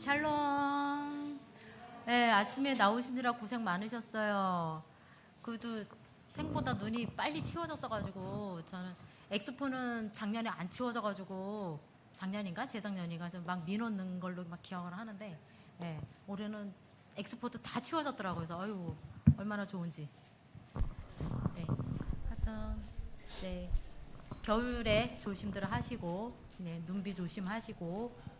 샬롬. 네, 아침에 나오시느라 고생 많으셨어요. 그래도 생보다 눈이 빨리 치워졌어가지고 저는 엑스포는 작년에 안 치워져가지고 작년인가 재작년인가 좀 막 미놓는 걸로 막 기억을 하는데 네, 올해는 엑스포도 다 치워졌더라고요. 그래서 아유 얼마나 좋은지. 네, 하여튼 네 겨울에 조심들 하시고 네, 눈비 조심하시고.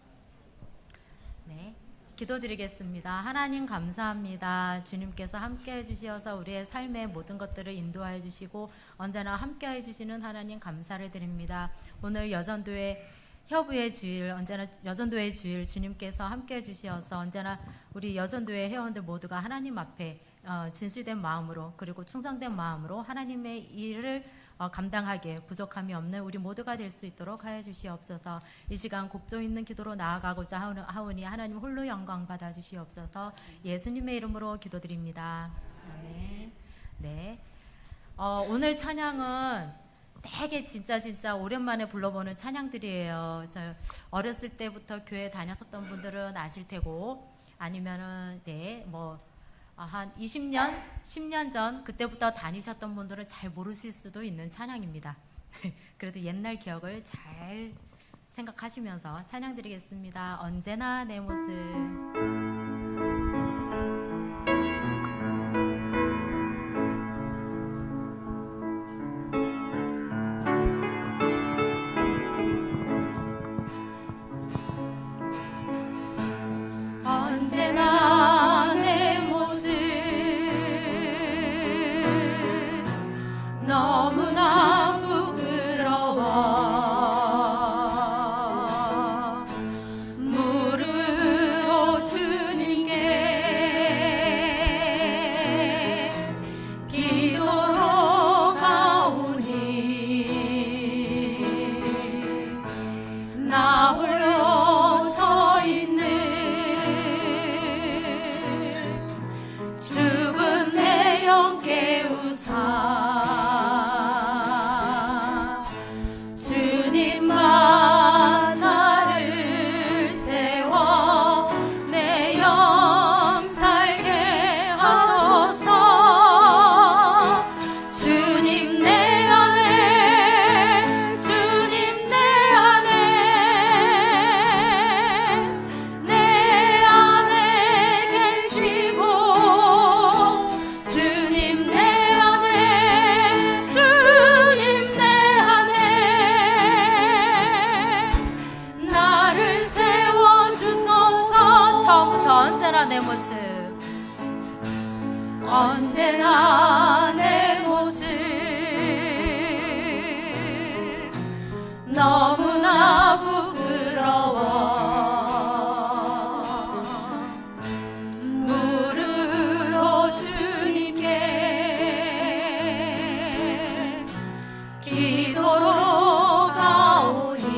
네, 기도드리겠습니다. 하나님 감사합니다. 주님께서 함께 해주셔서 우리의 삶의 모든 것들을 인도하여 주시고 언제나 함께 해주시는 하나님 감사를 드립니다. 오늘 여전도의 협의의 주일, 언제나 여전도의 주일 주님께서 함께 해주셔서 언제나 우리 여전도의 회원들 모두가 하나님 앞에 진실된 마음으로 그리고 충성된 마음으로 하나님의 일을 감당하기에 부족함이 없는 우리 모두가 될 수 있도록 하여 주시옵소서. 이 시간 곡조 있는 기도로 나아가고자 하오니 하나님 홀로 영광 받아 주시옵소서. 예수님의 이름으로 기도드립니다. 아멘. 네. 오늘 찬양은 되게 진짜 오랜만에 불러보는 찬양들이에요. 저 어렸을 때부터 교회 다녔었던 분들은 아실 테고 아니면은 네, 한 20년, 10년 전 그때부터 다니셨던 분들은 잘 모르실 수도 있는 찬양입니다. 그래도 옛날 기억을 잘 생각하시면서 찬양 드리겠습니다. 언제나 내 모습. 언제나 내 모습 너무나 부끄러워 무릎으로 주님께 기도로 가오니 나 홀로 서 있는 죽은 내 영 깨우사 주님만 나를 세워 내 영 살게 하소서. 주님 내 안에 주님 내 안에 내 안에 계시고 주님 내 안에 주님 내 안에 나를 세워주소서. 처음부터 언제나 내 모습. 언제나 내 모습 너무나 부끄러워 무릎으로 주님께 기도로 가오니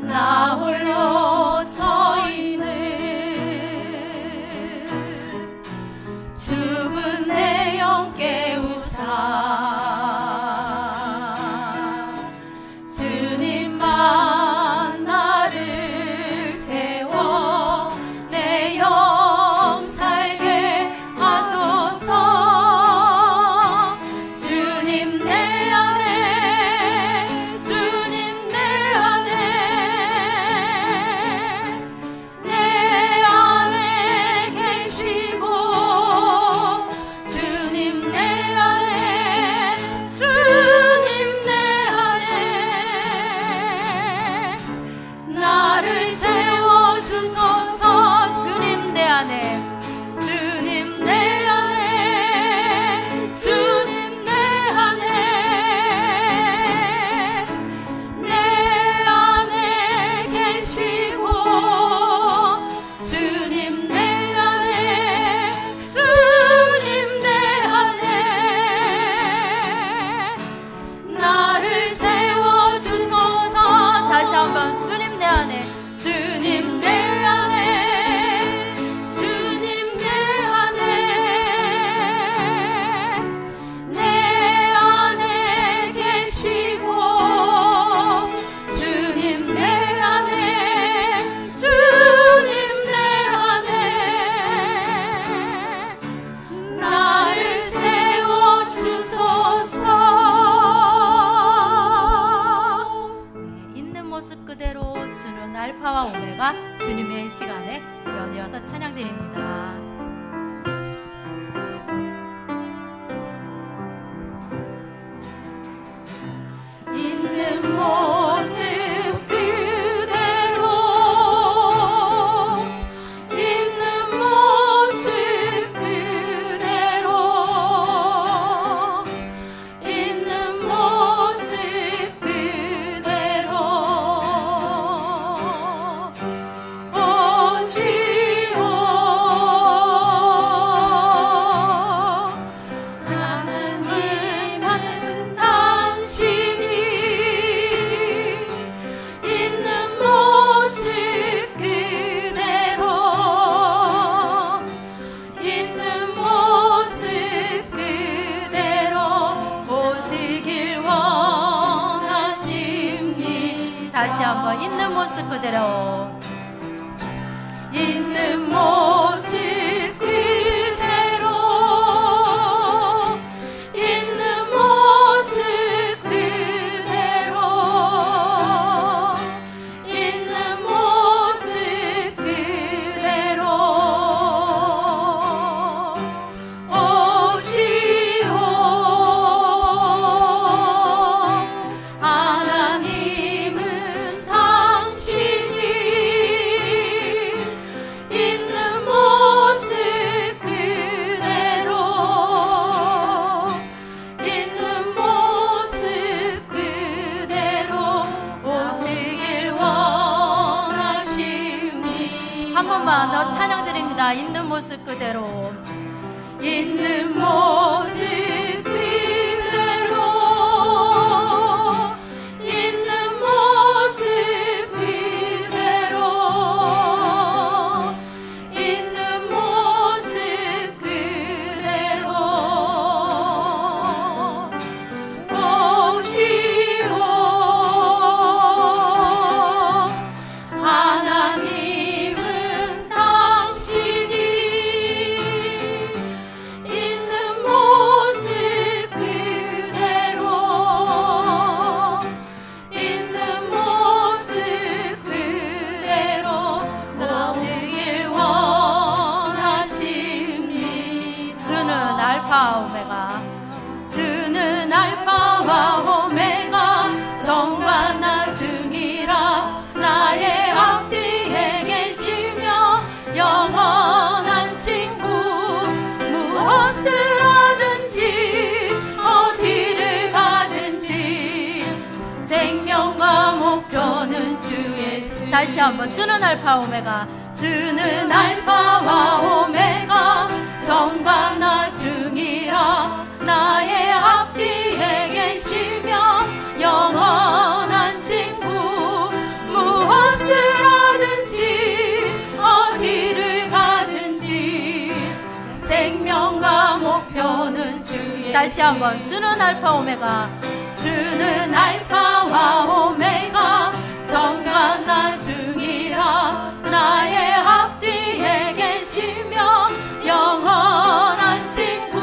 나 홀로 서 있는 죽은 내 영 깨우사 주님만 나를 세워 내 영 살게 하소서. 주님 내 안에 주님 내 안에 내 안에 계시고 주님 내 안에 주님 내 안에 나를 세워주소서. 주님 내 안에 주님 내 안에 주님 내 안에 내 안에 계시고 주님 내 안에 주님 내 안에 나를 세워주소서. 다시 한번 주님 내 안에 주님 내 안에 주님 내 안에 내 안에 계시고 주님 내 안에 모습 그대로 주는 알파와 오메가 주님의 시간에 연이어서 찬양드립니다. 있는 모습 그대로 있는 모습 그대로 있는 모습 그대로 오시오 하나님은 당신이 있는 모습 그대로 있는 모습 그대로 오시길 원하십니다. 다시 한번 있는 모습 그대로 있는 모습 그대로 있는 모습 그대로 있는 모습 그대로 오시오 하나님은 당신이 있는 모습 그대로 있는 모습 그대로 오시길 원하십니다. 한 번만 더 찬양드립니다. 있는 모습 그대로 있는 모습 그대로 있는 모습 그대로 있는 모습 그대로 오시오 하나님은 당신이 있는 모습 그대로 있는 모습 그대로 오시길 원하십니다. 주는 알파 오메가 주는 알파와 오메가 전과 나중이라 나의 앞뒤에 계시며 영원한 친구 무엇을 하든지 어디를 가든지 생명과 목표는 주 예수. 다시 한번 주는 알파 오메가 주는 알파와 오메가 전과 나중이라 나의 앞뒤에 계시며 영원한 친구 무엇을 하든지 어디를 가든지 생명과 목표는 주 예수. 다시 한번 주는 알파 오메가 주는 알파와 오메가 전과 나중이라 나의 앞뒤에 계시며 영원한 친구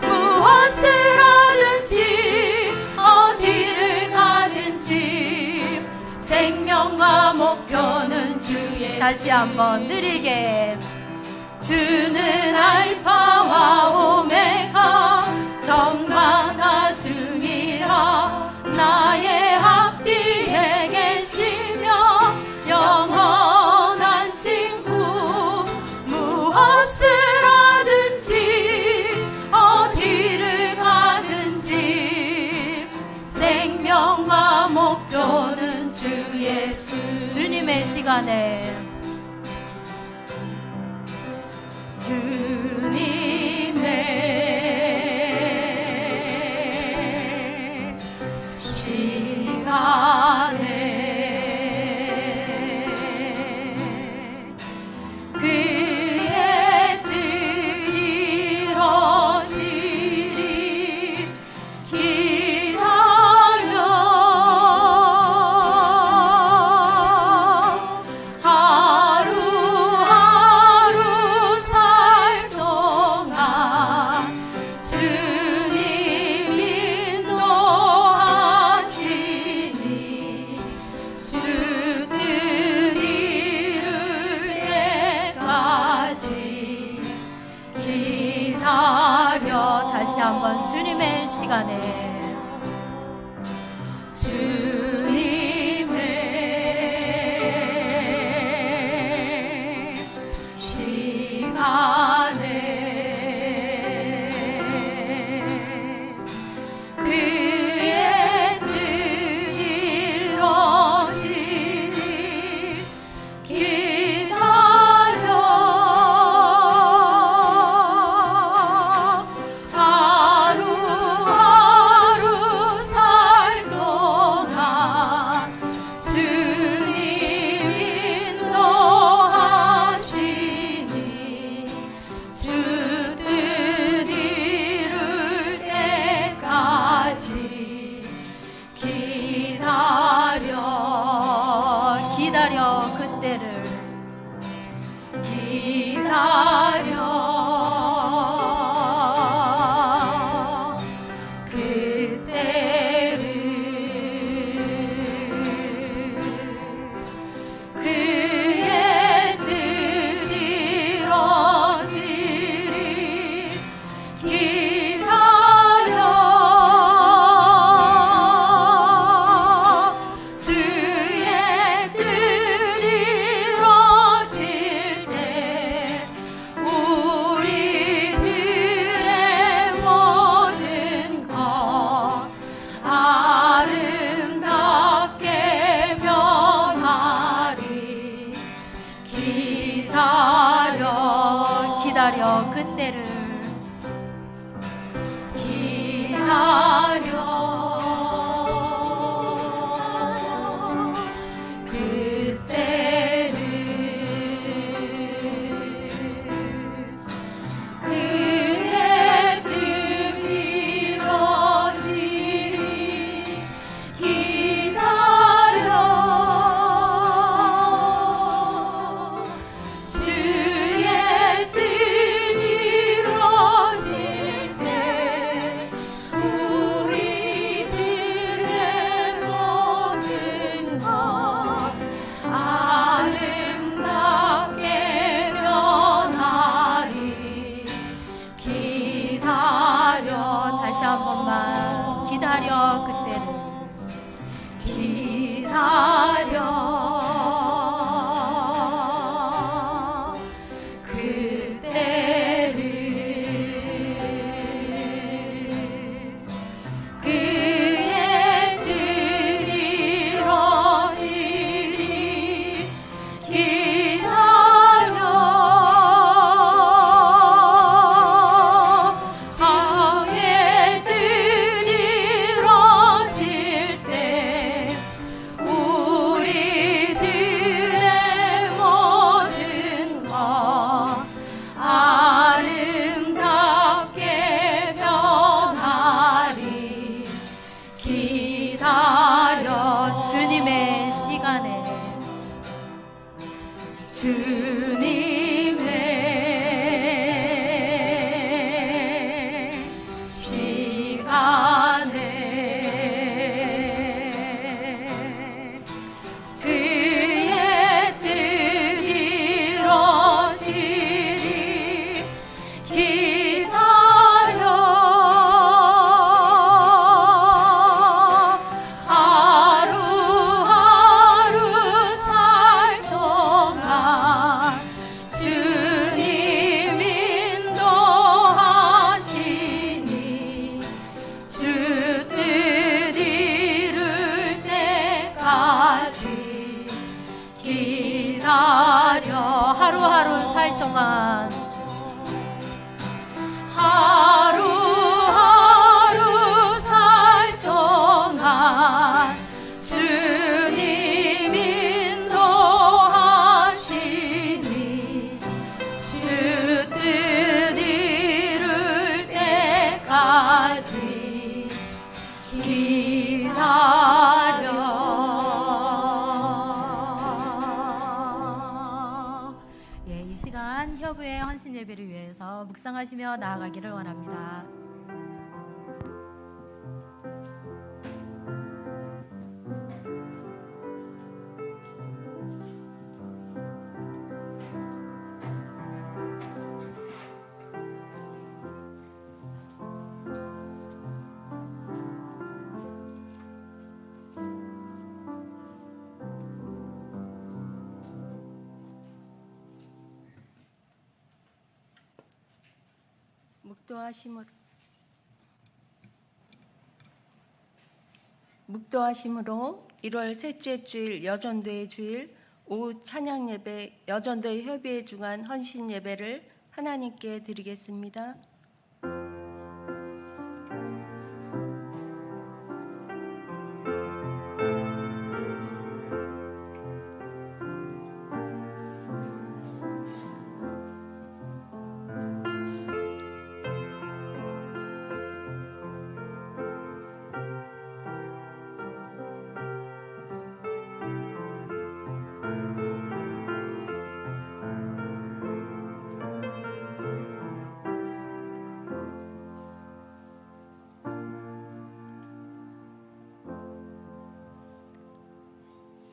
무엇을 하든지 어디를 가든지 생명과 목표는 주 예수. 다시 한번 느리게 주는 알파와 오메가 전과 나중이라 나의 앞뒤에 계시며 영원한 친구 무엇을 하든지 어디를 가든지 생명과 목표는 주 예수. 주님의 시간에 주님의 시간에 그의 뜻이 이루어지리 기다려 하루하루 살 동안 시간에 주님의 시간에 그의 뜻이 이루어지니 기다려 하루하루 살 동안 주님 인도하시니 주 뜻 이룰 때까지 기다려 그때를 기다려 그때를 그의 뜻 이루어지리 기다려 주의 뜻 이루어질 때 우리들의 모든 것 아름답게 변하리 기다려 그때를 기다려 그때를 그의 뜻 이루어지리 기다려 주의 뜻 이루어질 때 우리들의 모든 것 아름답게 변하리 기다려 다시 한 번만 기다려 그때를 기다려 그때를 그의 뜻 이루어지리 기다려 주의 뜻 이루어질 때 우리들의 모든 것 아름답게 변하리 기다려 주님의 시간에 주님의 시간에 주의 뜻 이루어지리 기다려 하루하루 살 동안 주님 인도하시니 주 뜻 이룰 때까지 기다려 하루하루 살 동안 하루하루 살 동안 주님 인도하시니 주 뜻 이룰 때까지 기다려 이 시간 협의의 헌신 예배를 위해서 묵상하시며 나아가기를 원합니다. 묵도하심으로 1월 셋째 주일 여전도의 주일 오후 찬양 예배 여전도의 협의회 중한 헌신 예배를 하나님께 드리겠습니다.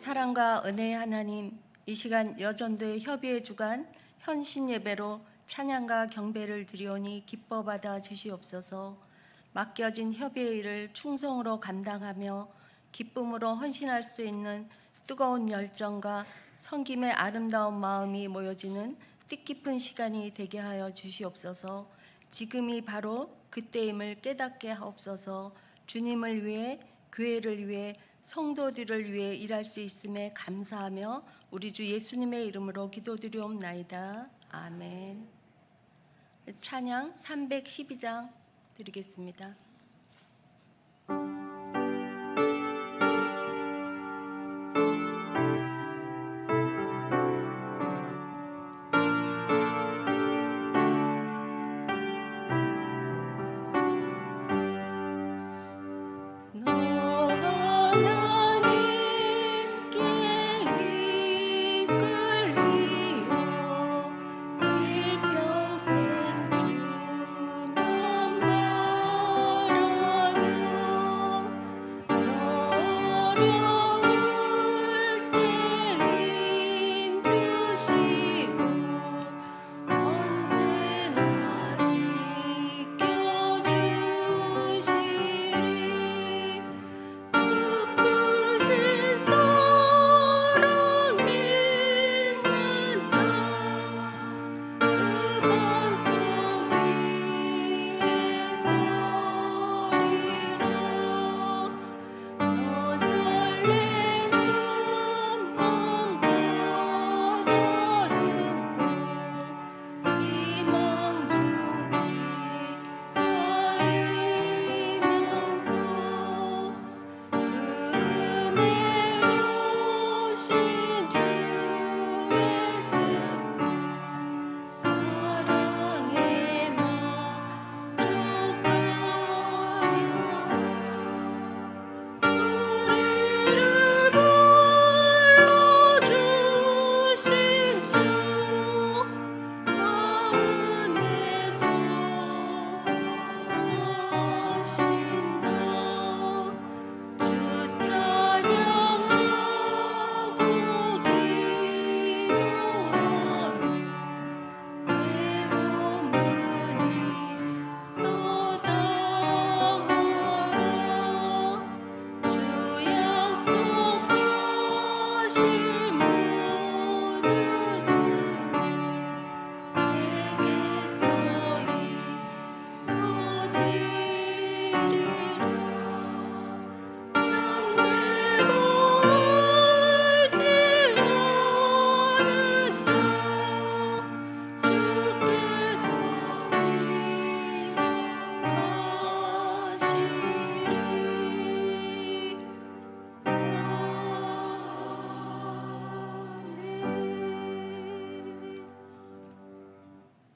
사랑과 은혜의 하나님, 이 시간 여전도의 협의회 주간 현신 예배로 찬양과 경배를 드리오니 기뻐 받아 주시옵소서. 맡겨진 협의의 일을 충성으로 감당하며 기쁨으로 헌신할 수 있는 뜨거운 열정과 섬김의 아름다운 마음이 모여지는 뜻깊은 시간이 되게 하여 주시옵소서. 지금이 바로 그때임을 깨닫게 하옵소서. 주님을 위해, 교회를 위해, 성도들을 위해 일할 수 있음에 감사하며 우리 주 예수님의 이름으로 기도드리옵나이다. 아멘. 찬양 312장 드리겠습니다.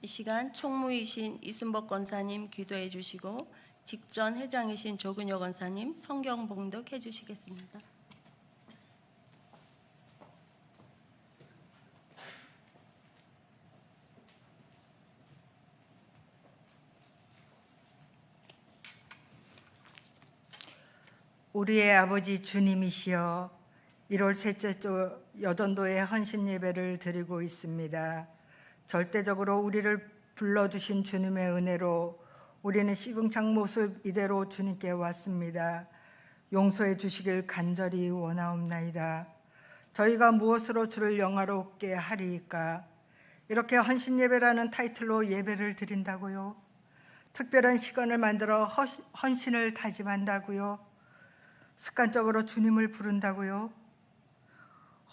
이 시간 총무이신 이순복 권사님 기도해 주시고 직전 회장이신 조근효 권사님 성경 봉독해 주시겠습니다. 우리의 아버지 주님이시여, 1월 셋째 주 여전도의 헌신 예배를 드리고 있습니다. 절대적으로 우리를 불러주신 주님의 은혜로 우리는 시궁창 모습 이대로 주님께 왔습니다. 용서해 주시길 간절히 원하옵나이다. 저희가 무엇으로 주를 영화롭게 하리이까? 이렇게 헌신 예배라는 타이틀로 예배를 드린다고요? 특별한 시간을 만들어 헌신을 다짐한다고요? 습관적으로 주님을 부른다고요?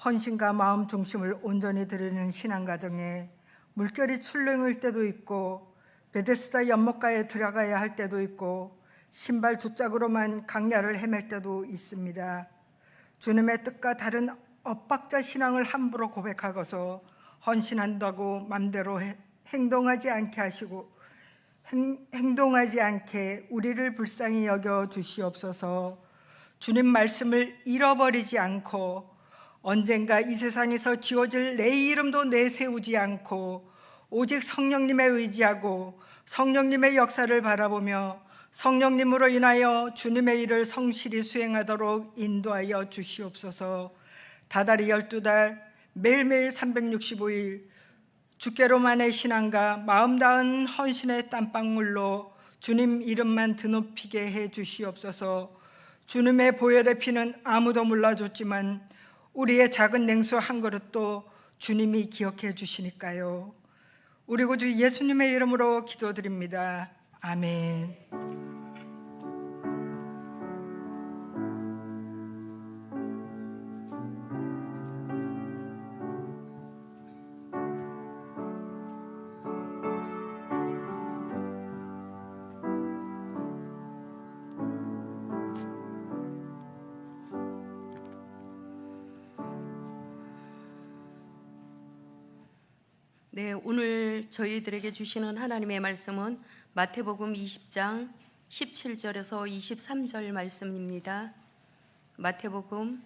헌신과 마음 중심을 온전히 드리는 신앙가정에 물결이 출렁일 때도 있고 베데스다 연못가에 들어가야 할 때도 있고 신발 두 짝으로만 강야를 헤맬 때도 있습니다. 주님의 뜻과 다른 엇박자 신앙을 함부로 고백하고서 헌신한다고 맘대로 행동하지 않게 하시고 행동하지 않게 우리를 불쌍히 여겨 주시옵소서. 주님 말씀을 잃어버리지 않고 언젠가 이 세상에서 지워질 내 이름도 내세우지 않고 오직 성령님에 의지하고 성령님의 역사를 바라보며 성령님으로 인하여 주님의 일을 성실히 수행하도록 인도하여 주시옵소서. 다달이 12달 매일매일 365일 주께로만의 신앙과 마음 닿은 헌신의 땀방울로 주님 이름만 드높이게 해 주시옵소서. 주님의 보혈의 피는 아무도 몰라줬지만 우리의 작은 냉수 한 그릇도 주님이 기억해 주시니까요. 우리 구주 예수님의 이름으로 기도드립니다. 아멘. 네, 오늘 저희들에게 주시는 하나님의 말씀은 마태복음 20장 17절에서 23절 말씀입니다. 마태복음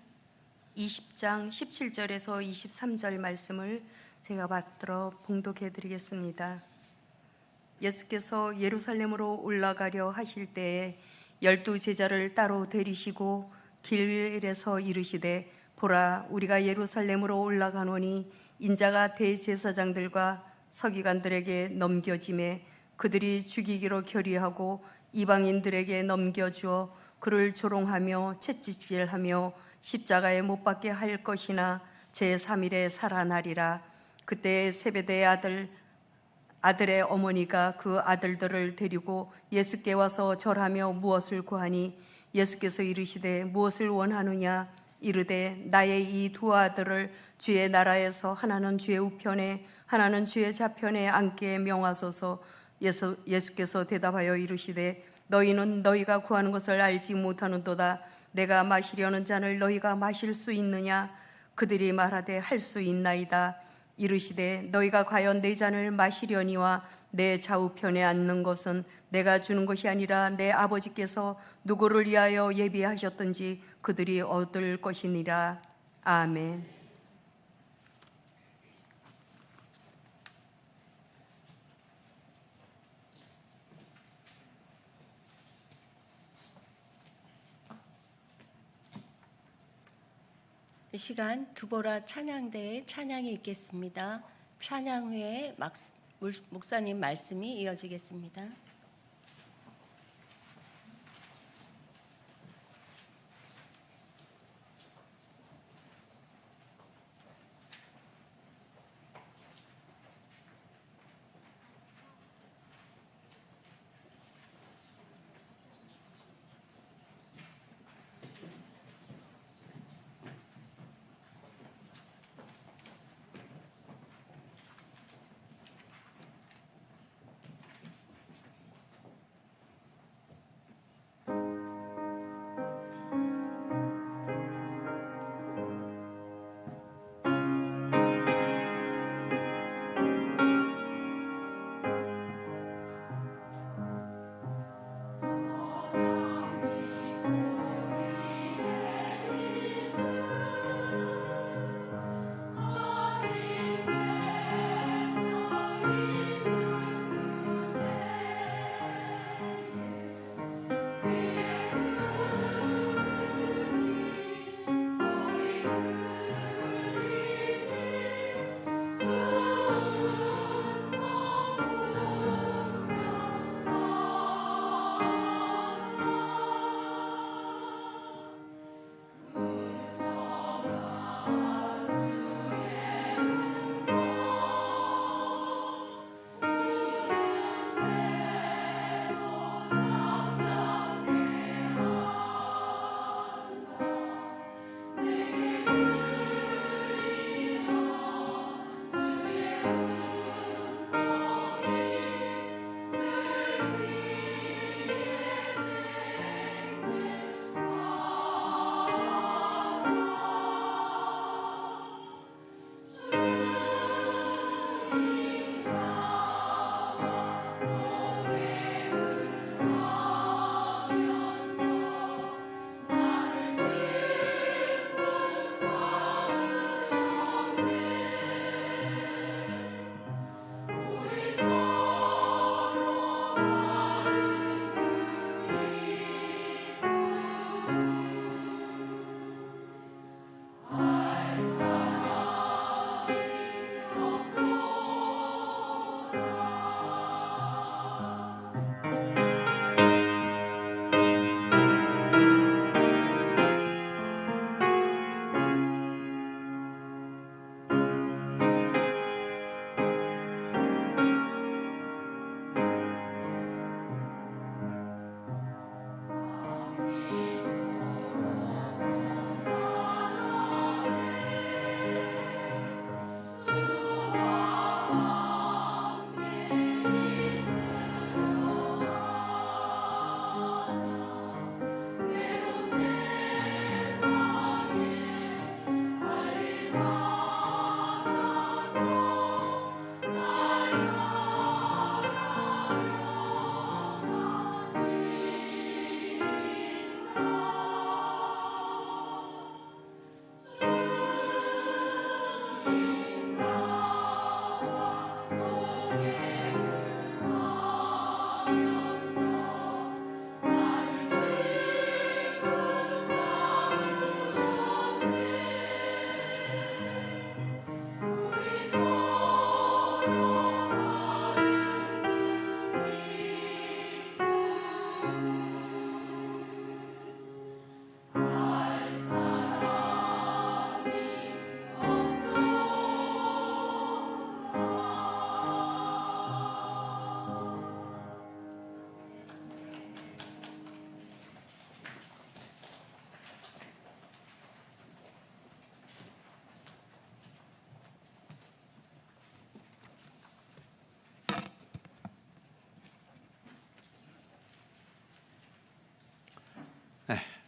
20장 17절에서 23절 말씀을 제가 받들어 봉독해 드리겠습니다. 예수께서 예루살렘으로 올라가려 하실 때에 12 제자를 따로 데리시고 길에서 이르시되 보라, 우리가 예루살렘으로 올라가노니 인자가 대제사장들과 서기관들에게 넘겨짐에 그들이 죽이기로 결의하고 이방인들에게 넘겨주어 그를 조롱하며 채찍질하며 십자가에 못 박게 할 것이나 제3일에 살아나리라. 그때 세베대의 아들의 어머니가 그 아들들을 데리고 예수께 와서 절하며 무엇을 구하니 예수께서 이르시되 무엇을 원하느냐. 이르되 나의 이 두 아들을 주의 나라에서 하나는 주의 우편에 하나는 주의 좌편에 앉게 명하소서. 예수께서 대답하여 이르시되 너희는 너희가 구하는 것을 알지 못하는도다. 내가 마시려는 잔을 너희가 마실 수 있느냐. 그들이 말하되 할 수 있나이다. 이르시되 너희가 과연 내 잔을 마시려니와 내 좌우편에 앉는 것은 내가 주는 것이 아니라 내 아버지께서 누구를 위하여 예비하셨든지 그들이 얻을 것이니라. 아멘. 이 시간 두보라 찬양대의 찬양이 있겠습니다. 찬양 후에 목사님 말씀이 이어지겠습니다.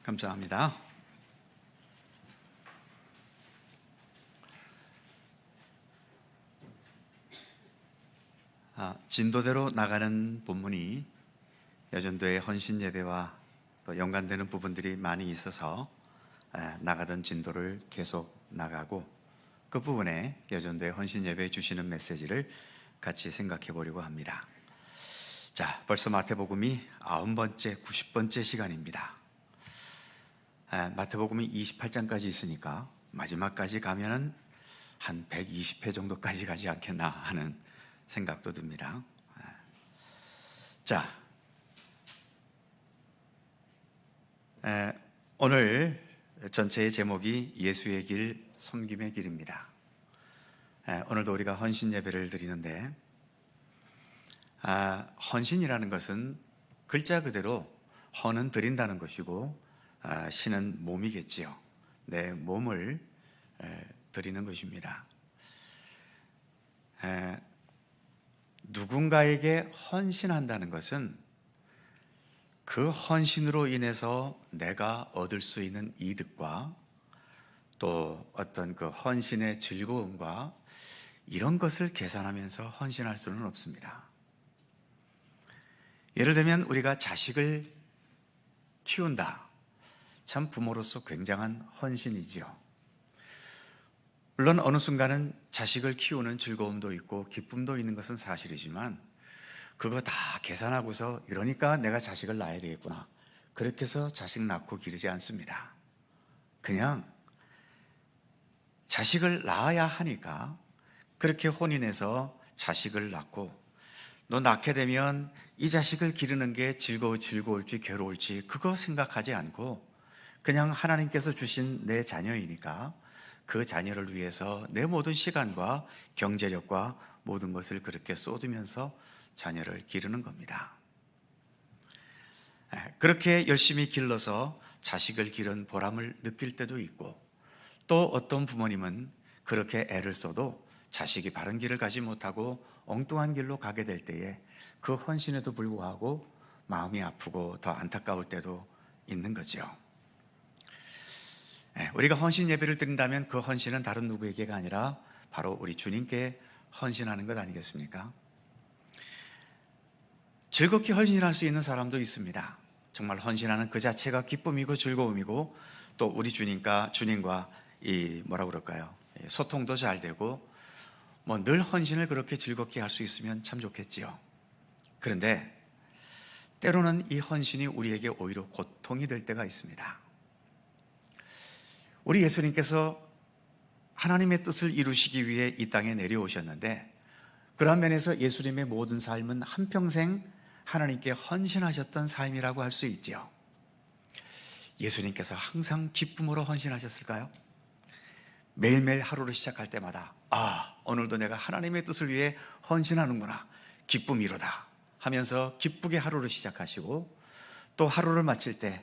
감사합니다. 진도대로 나가는 본문이 여전도의 헌신 예배와 또 연관되는 부분들이 많이 있어서 나가던 진도를 계속 나가고 그 부분에 여전도의 헌신 예배에 주시는 메시지를 같이 생각해 보려고 합니다. 자, 벌써 마태복음이 90번째, 90번째 시간입니다. 마태복음이 28장까지 있으니까 마지막까지 가면은 한 120회 정도까지 가지 않겠나 하는 생각도 듭니다. 자, 오늘 전체의 제목이 예수의 길, 섬김의 길입니다. 오늘도 우리가 헌신 예배를 드리는데 헌신이라는 것은 글자 그대로 헌은 드린다는 것이고 신은 몸이겠지요. 내 몸을 드리는 것입니다. 누군가에게 헌신한다는 것은 그 헌신으로 인해서 내가 얻을 수 있는 이득과 또 어떤 그 헌신의 즐거움과 이런 것을 계산하면서 헌신할 수는 없습니다. 예를 들면 우리가 자식을 키운다. 참 부모로서 굉장한 헌신이지요. 물론 어느 순간은 자식을 키우는 즐거움도 있고 기쁨도 있는 것은 사실이지만 그거 다 계산하고서 이러니까 내가 자식을 낳아야 되겠구나. 그렇게 해서 자식 낳고 기르지 않습니다. 그냥 자식을 낳아야 하니까 그렇게 혼인해서 자식을 낳고 너 낳게 되면 이 자식을 기르는 게 즐거울지 괴로울지 그거 생각하지 않고 그냥 하나님께서 주신 내 자녀이니까 그 자녀를 위해서 내 모든 시간과 경제력과 모든 것을 그렇게 쏟으면서 자녀를 기르는 겁니다. 그렇게 열심히 길러서 자식을 기른 보람을 느낄 때도 있고 또 어떤 부모님은 그렇게 애를 써도 자식이 바른 길을 가지 못하고 엉뚱한 길로 가게 될 때에 그 헌신에도 불구하고 마음이 아프고 더 안타까울 때도 있는 거죠. 우리가 헌신 예배를 드린다면 그 헌신은 다른 누구에게가 아니라 바로 우리 주님께 헌신하는 것 아니겠습니까? 즐겁게 헌신할 수 있는 사람도 있습니다. 정말 헌신하는 그 자체가 기쁨이고 즐거움이고 또 우리 주님과 소통도 잘 되고 늘 헌신을 그렇게 즐겁게 할 수 있으면 참 좋겠지요. 그런데 때로는 이 헌신이 우리에게 오히려 고통이 될 때가 있습니다. 우리 예수님께서 하나님의 뜻을 이루시기 위해 이 땅에 내려오셨는데 그런 면에서 예수님의 모든 삶은 한평생 하나님께 헌신하셨던 삶이라고 할 수 있죠. 예수님께서 항상 기쁨으로 헌신하셨을까요? 매일매일 하루를 시작할 때마다 오늘도 내가 하나님의 뜻을 위해 헌신하는구나, 기쁨이로다 하면서 기쁘게 하루를 시작하시고 또 하루를 마칠 때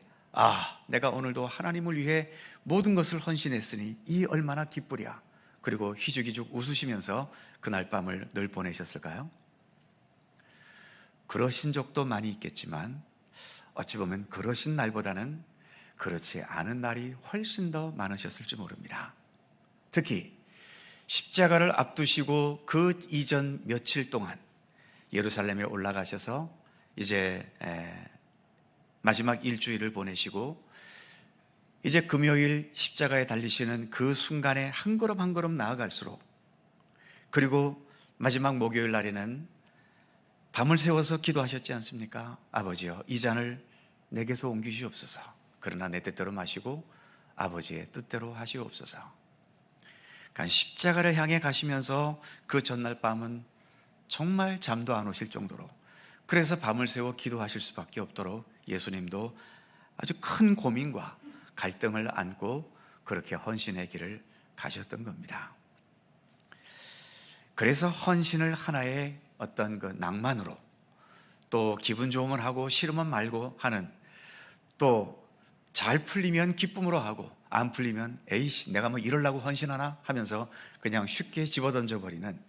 내가 오늘도 하나님을 위해 모든 것을 헌신했으니 이 얼마나 기쁘랴. 그리고 희죽희죽 웃으시면서 그날 밤을 늘 보내셨을까요? 그러신 적도 많이 있겠지만 어찌 보면 그러신 날보다는 그렇지 않은 날이 훨씬 더 많으셨을지 모릅니다. 특히 십자가를 앞두시고 그 이전 며칠 동안 예루살렘에 올라가셔서 이제 마지막 일주일을 보내시고 이제 금요일 십자가에 달리시는 그 순간에 한 걸음 한 걸음 나아갈수록 그리고 마지막 목요일 날에는 밤을 새워서 기도하셨지 않습니까? 아버지여 이 잔을 내게서 옮기시옵소서. 그러나 내 뜻대로 마시고 아버지의 뜻대로 하시옵소서. 그러니까 십자가를 향해 가시면서 그 전날 밤은 정말 잠도 안 오실 정도로 그래서 밤을 새워 기도하실 수밖에 없도록 예수님도 아주 큰 고민과 갈등을 안고 그렇게 헌신의 길을 가셨던 겁니다. 그래서 헌신을 하나의 어떤 그 낭만으로 또 기분 좋으면 하고 싫으면 말고 하는 또 잘 풀리면 기쁨으로 하고 안 풀리면 에이씨 내가 뭐 이러려고 헌신하나 하면서 그냥 쉽게 집어던져 버리는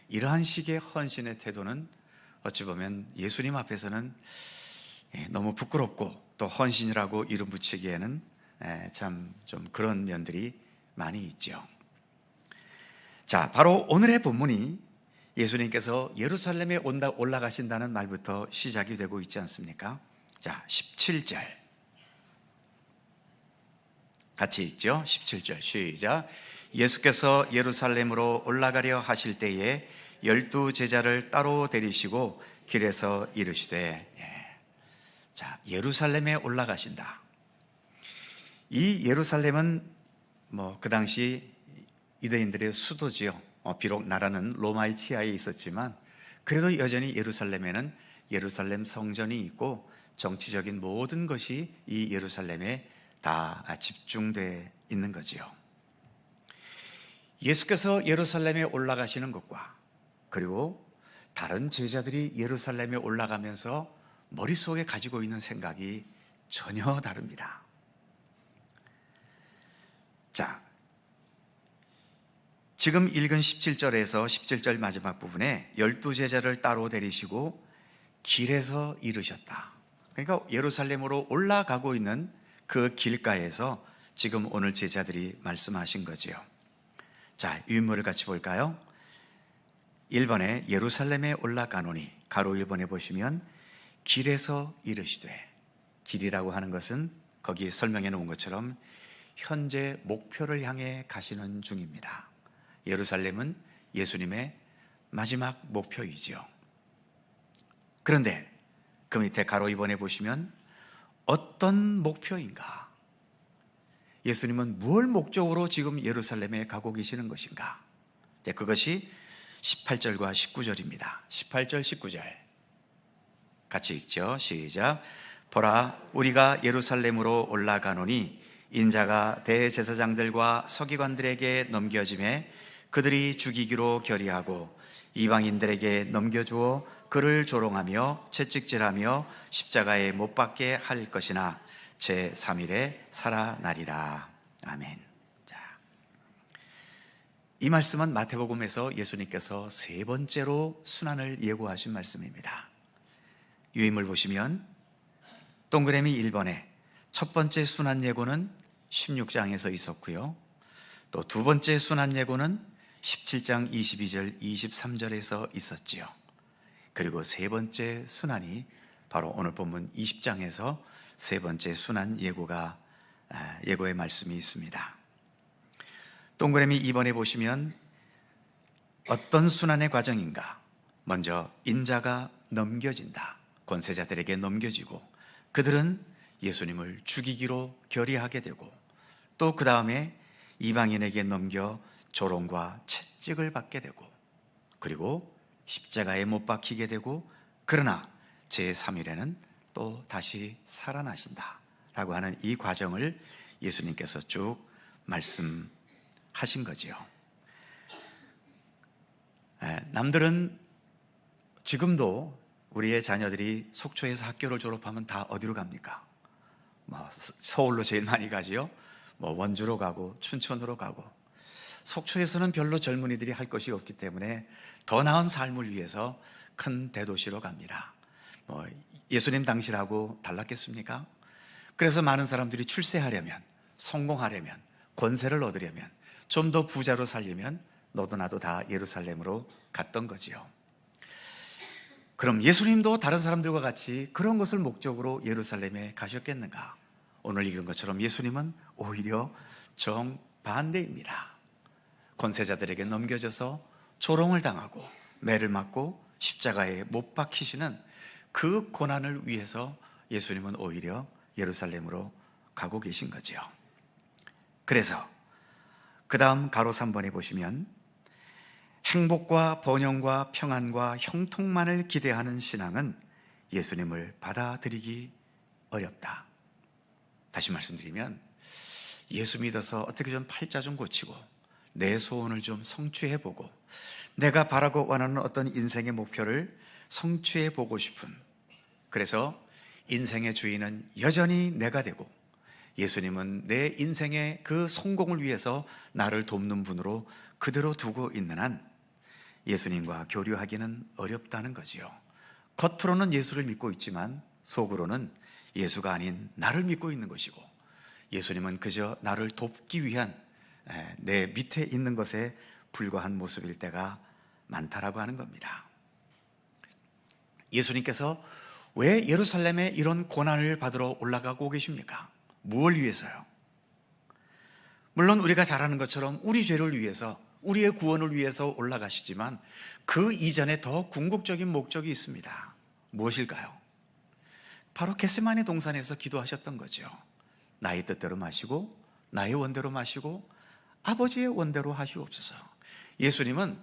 이러한 식의 헌신의 태도는 어찌 보면 예수님 앞에서는 너무 부끄럽고 또 헌신이라고 이름 붙이기에는 참 좀 그런 면들이 많이 있죠. 자, 바로 오늘의 본문이 예수님께서 예루살렘에 올라가신다는 말부터 시작이 되고 있지 않습니까? 자, 17절 같이 읽죠. 17절 시작. 예수께서 예루살렘으로 올라가려 하실 때에 12 제자를 따로 데리시고 길에서 이르시되, 자, 예루살렘에 올라가신다. 이 예루살렘은 그 당시 유대인들의 수도지요. 비록 나라는 로마의 치하에 있었지만 그래도 여전히 예루살렘에는 예루살렘 성전이 있고 정치적인 모든 것이 이 예루살렘에 다 집중되어 있는 거지요. 예수께서 예루살렘에 올라가시는 것과 그리고 다른 제자들이 예루살렘에 올라가면서 머릿속에 가지고 있는 생각이 전혀 다릅니다. 자, 지금 읽은 17절에서 17절 마지막 부분에 12 제자를 따로 데리시고 길에서 이르셨다. 그러니까 예루살렘으로 올라가고 있는 그 길가에서 지금 오늘 제자들이 말씀하신 거지요. 자, 유인물을 같이 볼까요? 1번에 예루살렘에 올라가노니, 가로 1번에 보시면 길에서 이르시되, 길이라고 하는 것은 거기 설명해 놓은 것처럼 현재 목표를 향해 가시는 중입니다. 예루살렘은 예수님의 마지막 목표이지요. 그런데 그 밑에 가로 2번에 보시면 어떤 목표인가? 예수님은 무엇을 목적으로 지금 예루살렘에 가고 계시는 것인가? 그것이 18절과 19절입니다. 18절, 19절 같이 읽죠. 시작. 보라, 우리가 예루살렘으로 올라가노니 인자가 대제사장들과 서기관들에게 넘겨짐에 그들이 죽이기로 결의하고 이방인들에게 넘겨주어 그를 조롱하며 채찍질하며 십자가에 못 박게 할 것이나 제3일에 살아나리라. 아멘. 자, 이 말씀은 마태복음에서 예수님께서 세 번째로 순환을 예고하신 말씀입니다. 유인물 보시면 동그라미 1번에 첫 번째 순환 예고는 16장에서 있었고요. 또 두 번째 순환 예고는 17장 22절, 23절에서 있었지요. 그리고 세 번째 순환이 바로 오늘 본문 20장에서 세 번째 순환 예고의 말씀이 있습니다. 동그라미 2번에 보시면 어떤 순환의 과정인가? 먼저 인자가 넘겨진다. 권세자들에게 넘겨지고 그들은 예수님을 죽이기로 결의하게 되고 또 그 다음에 이방인에게 넘겨 조롱과 채찍을 받게 되고 그리고 십자가에 못 박히게 되고 그러나 제3일에는 또 다시 살아나신다 라고 하는 이 과정을 예수님께서 쭉 말씀하신 거지요. 남들은 지금도 우리의 자녀들이 속초에서 학교를 졸업하면 다 어디로 갑니까? 서울로 제일 많이 가지요. 원주로 가고 춘천으로 가고. 속초에서는 별로 젊은이들이 할 것이 없기 때문에 더 나은 삶을 위해서 큰 대도시로 갑니다. 예수님 당시라고 달랐겠습니까? 그래서 많은 사람들이 출세하려면, 성공하려면, 권세를 얻으려면, 좀 더 부자로 살려면 너도 나도 다 예루살렘으로 갔던 거지요. 그럼 예수님도 다른 사람들과 같이 그런 것을 목적으로 예루살렘에 가셨겠는가? 오늘 읽은 것처럼 예수님은 오히려 정반대입니다. 권세자들에게 넘겨져서 조롱을 당하고 매를 맞고 십자가에 못 박히시는 그 고난을 위해서 예수님은 오히려 예루살렘으로 가고 계신 거지요. 그래서 그 다음 가로 3번에 보시면 행복과 번영과 평안과 형통만을 기대하는 신앙은 예수님을 받아들이기 어렵다. 다시 말씀드리면 예수 믿어서 어떻게 좀 팔자 좀 고치고 내 소원을 좀 성취해보고 내가 바라고 원하는 어떤 인생의 목표를 성취해보고 싶은, 그래서 인생의 주인은 여전히 내가 되고 예수님은 내 인생의 그 성공을 위해서 나를 돕는 분으로 그대로 두고 있는 한 예수님과 교류하기는 어렵다는 거지요. 겉으로는 예수를 믿고 있지만 속으로는 예수가 아닌 나를 믿고 있는 것이고, 예수님은 그저 나를 돕기 위한 내 밑에 있는 것에 불과한 모습일 때가 많다라고 하는 겁니다. 예수님께서 왜 예루살렘에 이런 고난을 받으러 올라가고 계십니까? 무엇을 위해서요? 물론 우리가 잘 아는 것처럼 우리 죄를 위해서, 우리의 구원을 위해서 올라가시지만 그 이전에 더 궁극적인 목적이 있습니다. 무엇일까요? 바로 겟세마네 동산에서 기도하셨던 거죠. 나의 뜻대로 마시고 나의 원대로 마시고 아버지의 원대로 하시옵소서. 예수님은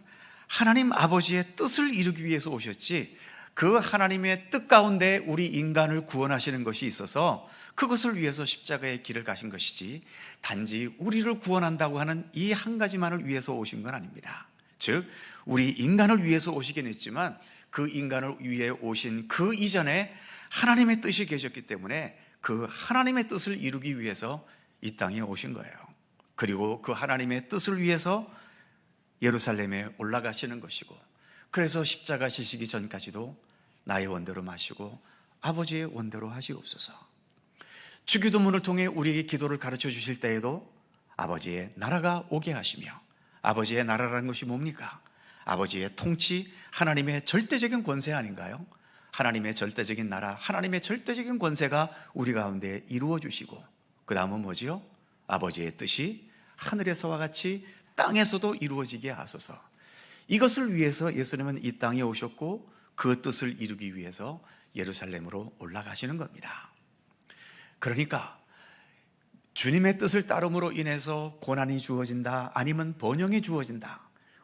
하나님 아버지의 뜻을 이루기 위해서 오셨지, 그 하나님의 뜻 가운데 우리 인간을 구원하시는 것이 있어서 그것을 위해서 십자가의 길을 가신 것이지, 단지 우리를 구원한다고 하는 이 한 가지만을 위해서 오신 건 아닙니다. 즉 우리 인간을 위해서 오시긴 했지만 그 인간을 위해 오신 그 이전에 하나님의 뜻이 계셨기 때문에 그 하나님의 뜻을 이루기 위해서 이 땅에 오신 거예요. 그리고 그 하나님의 뜻을 위해서 예루살렘에 올라가시는 것이고, 그래서 십자가 지시기 전까지도 나의 원대로 마시고 아버지의 원대로 하시옵소서. 주기도문을 통해 우리에게 기도를 가르쳐 주실 때에도 아버지의 나라가 오게 하시며, 아버지의 나라라는 것이 뭡니까? 아버지의 통치, 하나님의 절대적인 권세 아닌가요? 하나님의 절대적인 나라, 하나님의 절대적인 권세가 우리 가운데 이루어 주시고, 그 다음은 뭐지요? 아버지의 뜻이 하늘에서와 같이 땅에서도 이루어지게 하소서. 이것을 위해서 예수님은 이 땅에 오셨고 그 뜻을 이루기 위해서 예루살렘으로 올라가시는 겁니다. 그러니까 주님의 뜻을 따름으로 인해서 고난이 주어진다, 아니면 번영이 주어진다,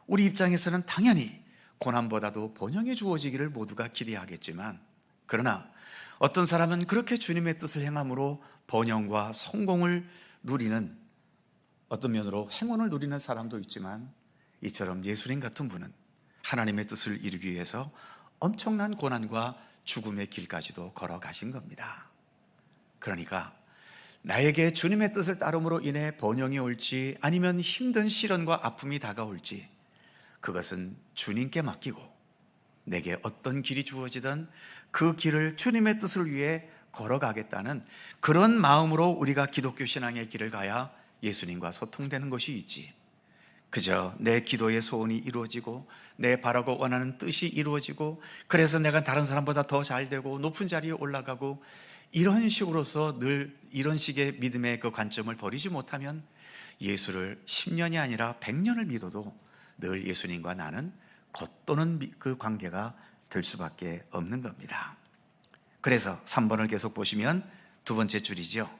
우리 입장에서는 당연히 고난보다도 번영이 주어지기를 모두가 기대하겠지만, 그러나 어떤 사람은 그렇게 주님의 뜻을 행함으로 번영과 성공을 누리는, 어떤 면으로 행운을 누리는 사람도 있지만, 이처럼 예수님 같은 분은 하나님의 뜻을 이루기 위해서 엄청난 고난과 죽음의 길까지도 걸어가신 겁니다. 그러니까 나에게 주님의 뜻을 따름으로 인해 번영이 올지 아니면 힘든 시련과 아픔이 다가올지, 그것은 주님께 맡기고 내게 어떤 길이 주어지든 그 길을 주님의 뜻을 위해 걸어가겠다는 그런 마음으로 우리가 기독교 신앙의 길을 가야 예수님과 소통되는 것이 있지, 그저 내 기도의 소원이 이루어지고 내 바라고 원하는 뜻이 이루어지고 그래서 내가 다른 사람보다 더 잘되고 높은 자리에 올라가고 이런 식으로서 늘 이런 식의 믿음의 그 관점을 버리지 못하면 예수를 10년이 아니라 100년을 믿어도 늘 예수님과 나는 겉도는 그 관계가 될 수밖에 없는 겁니다. 그래서 3번을 계속 보시면 두 번째 줄이죠.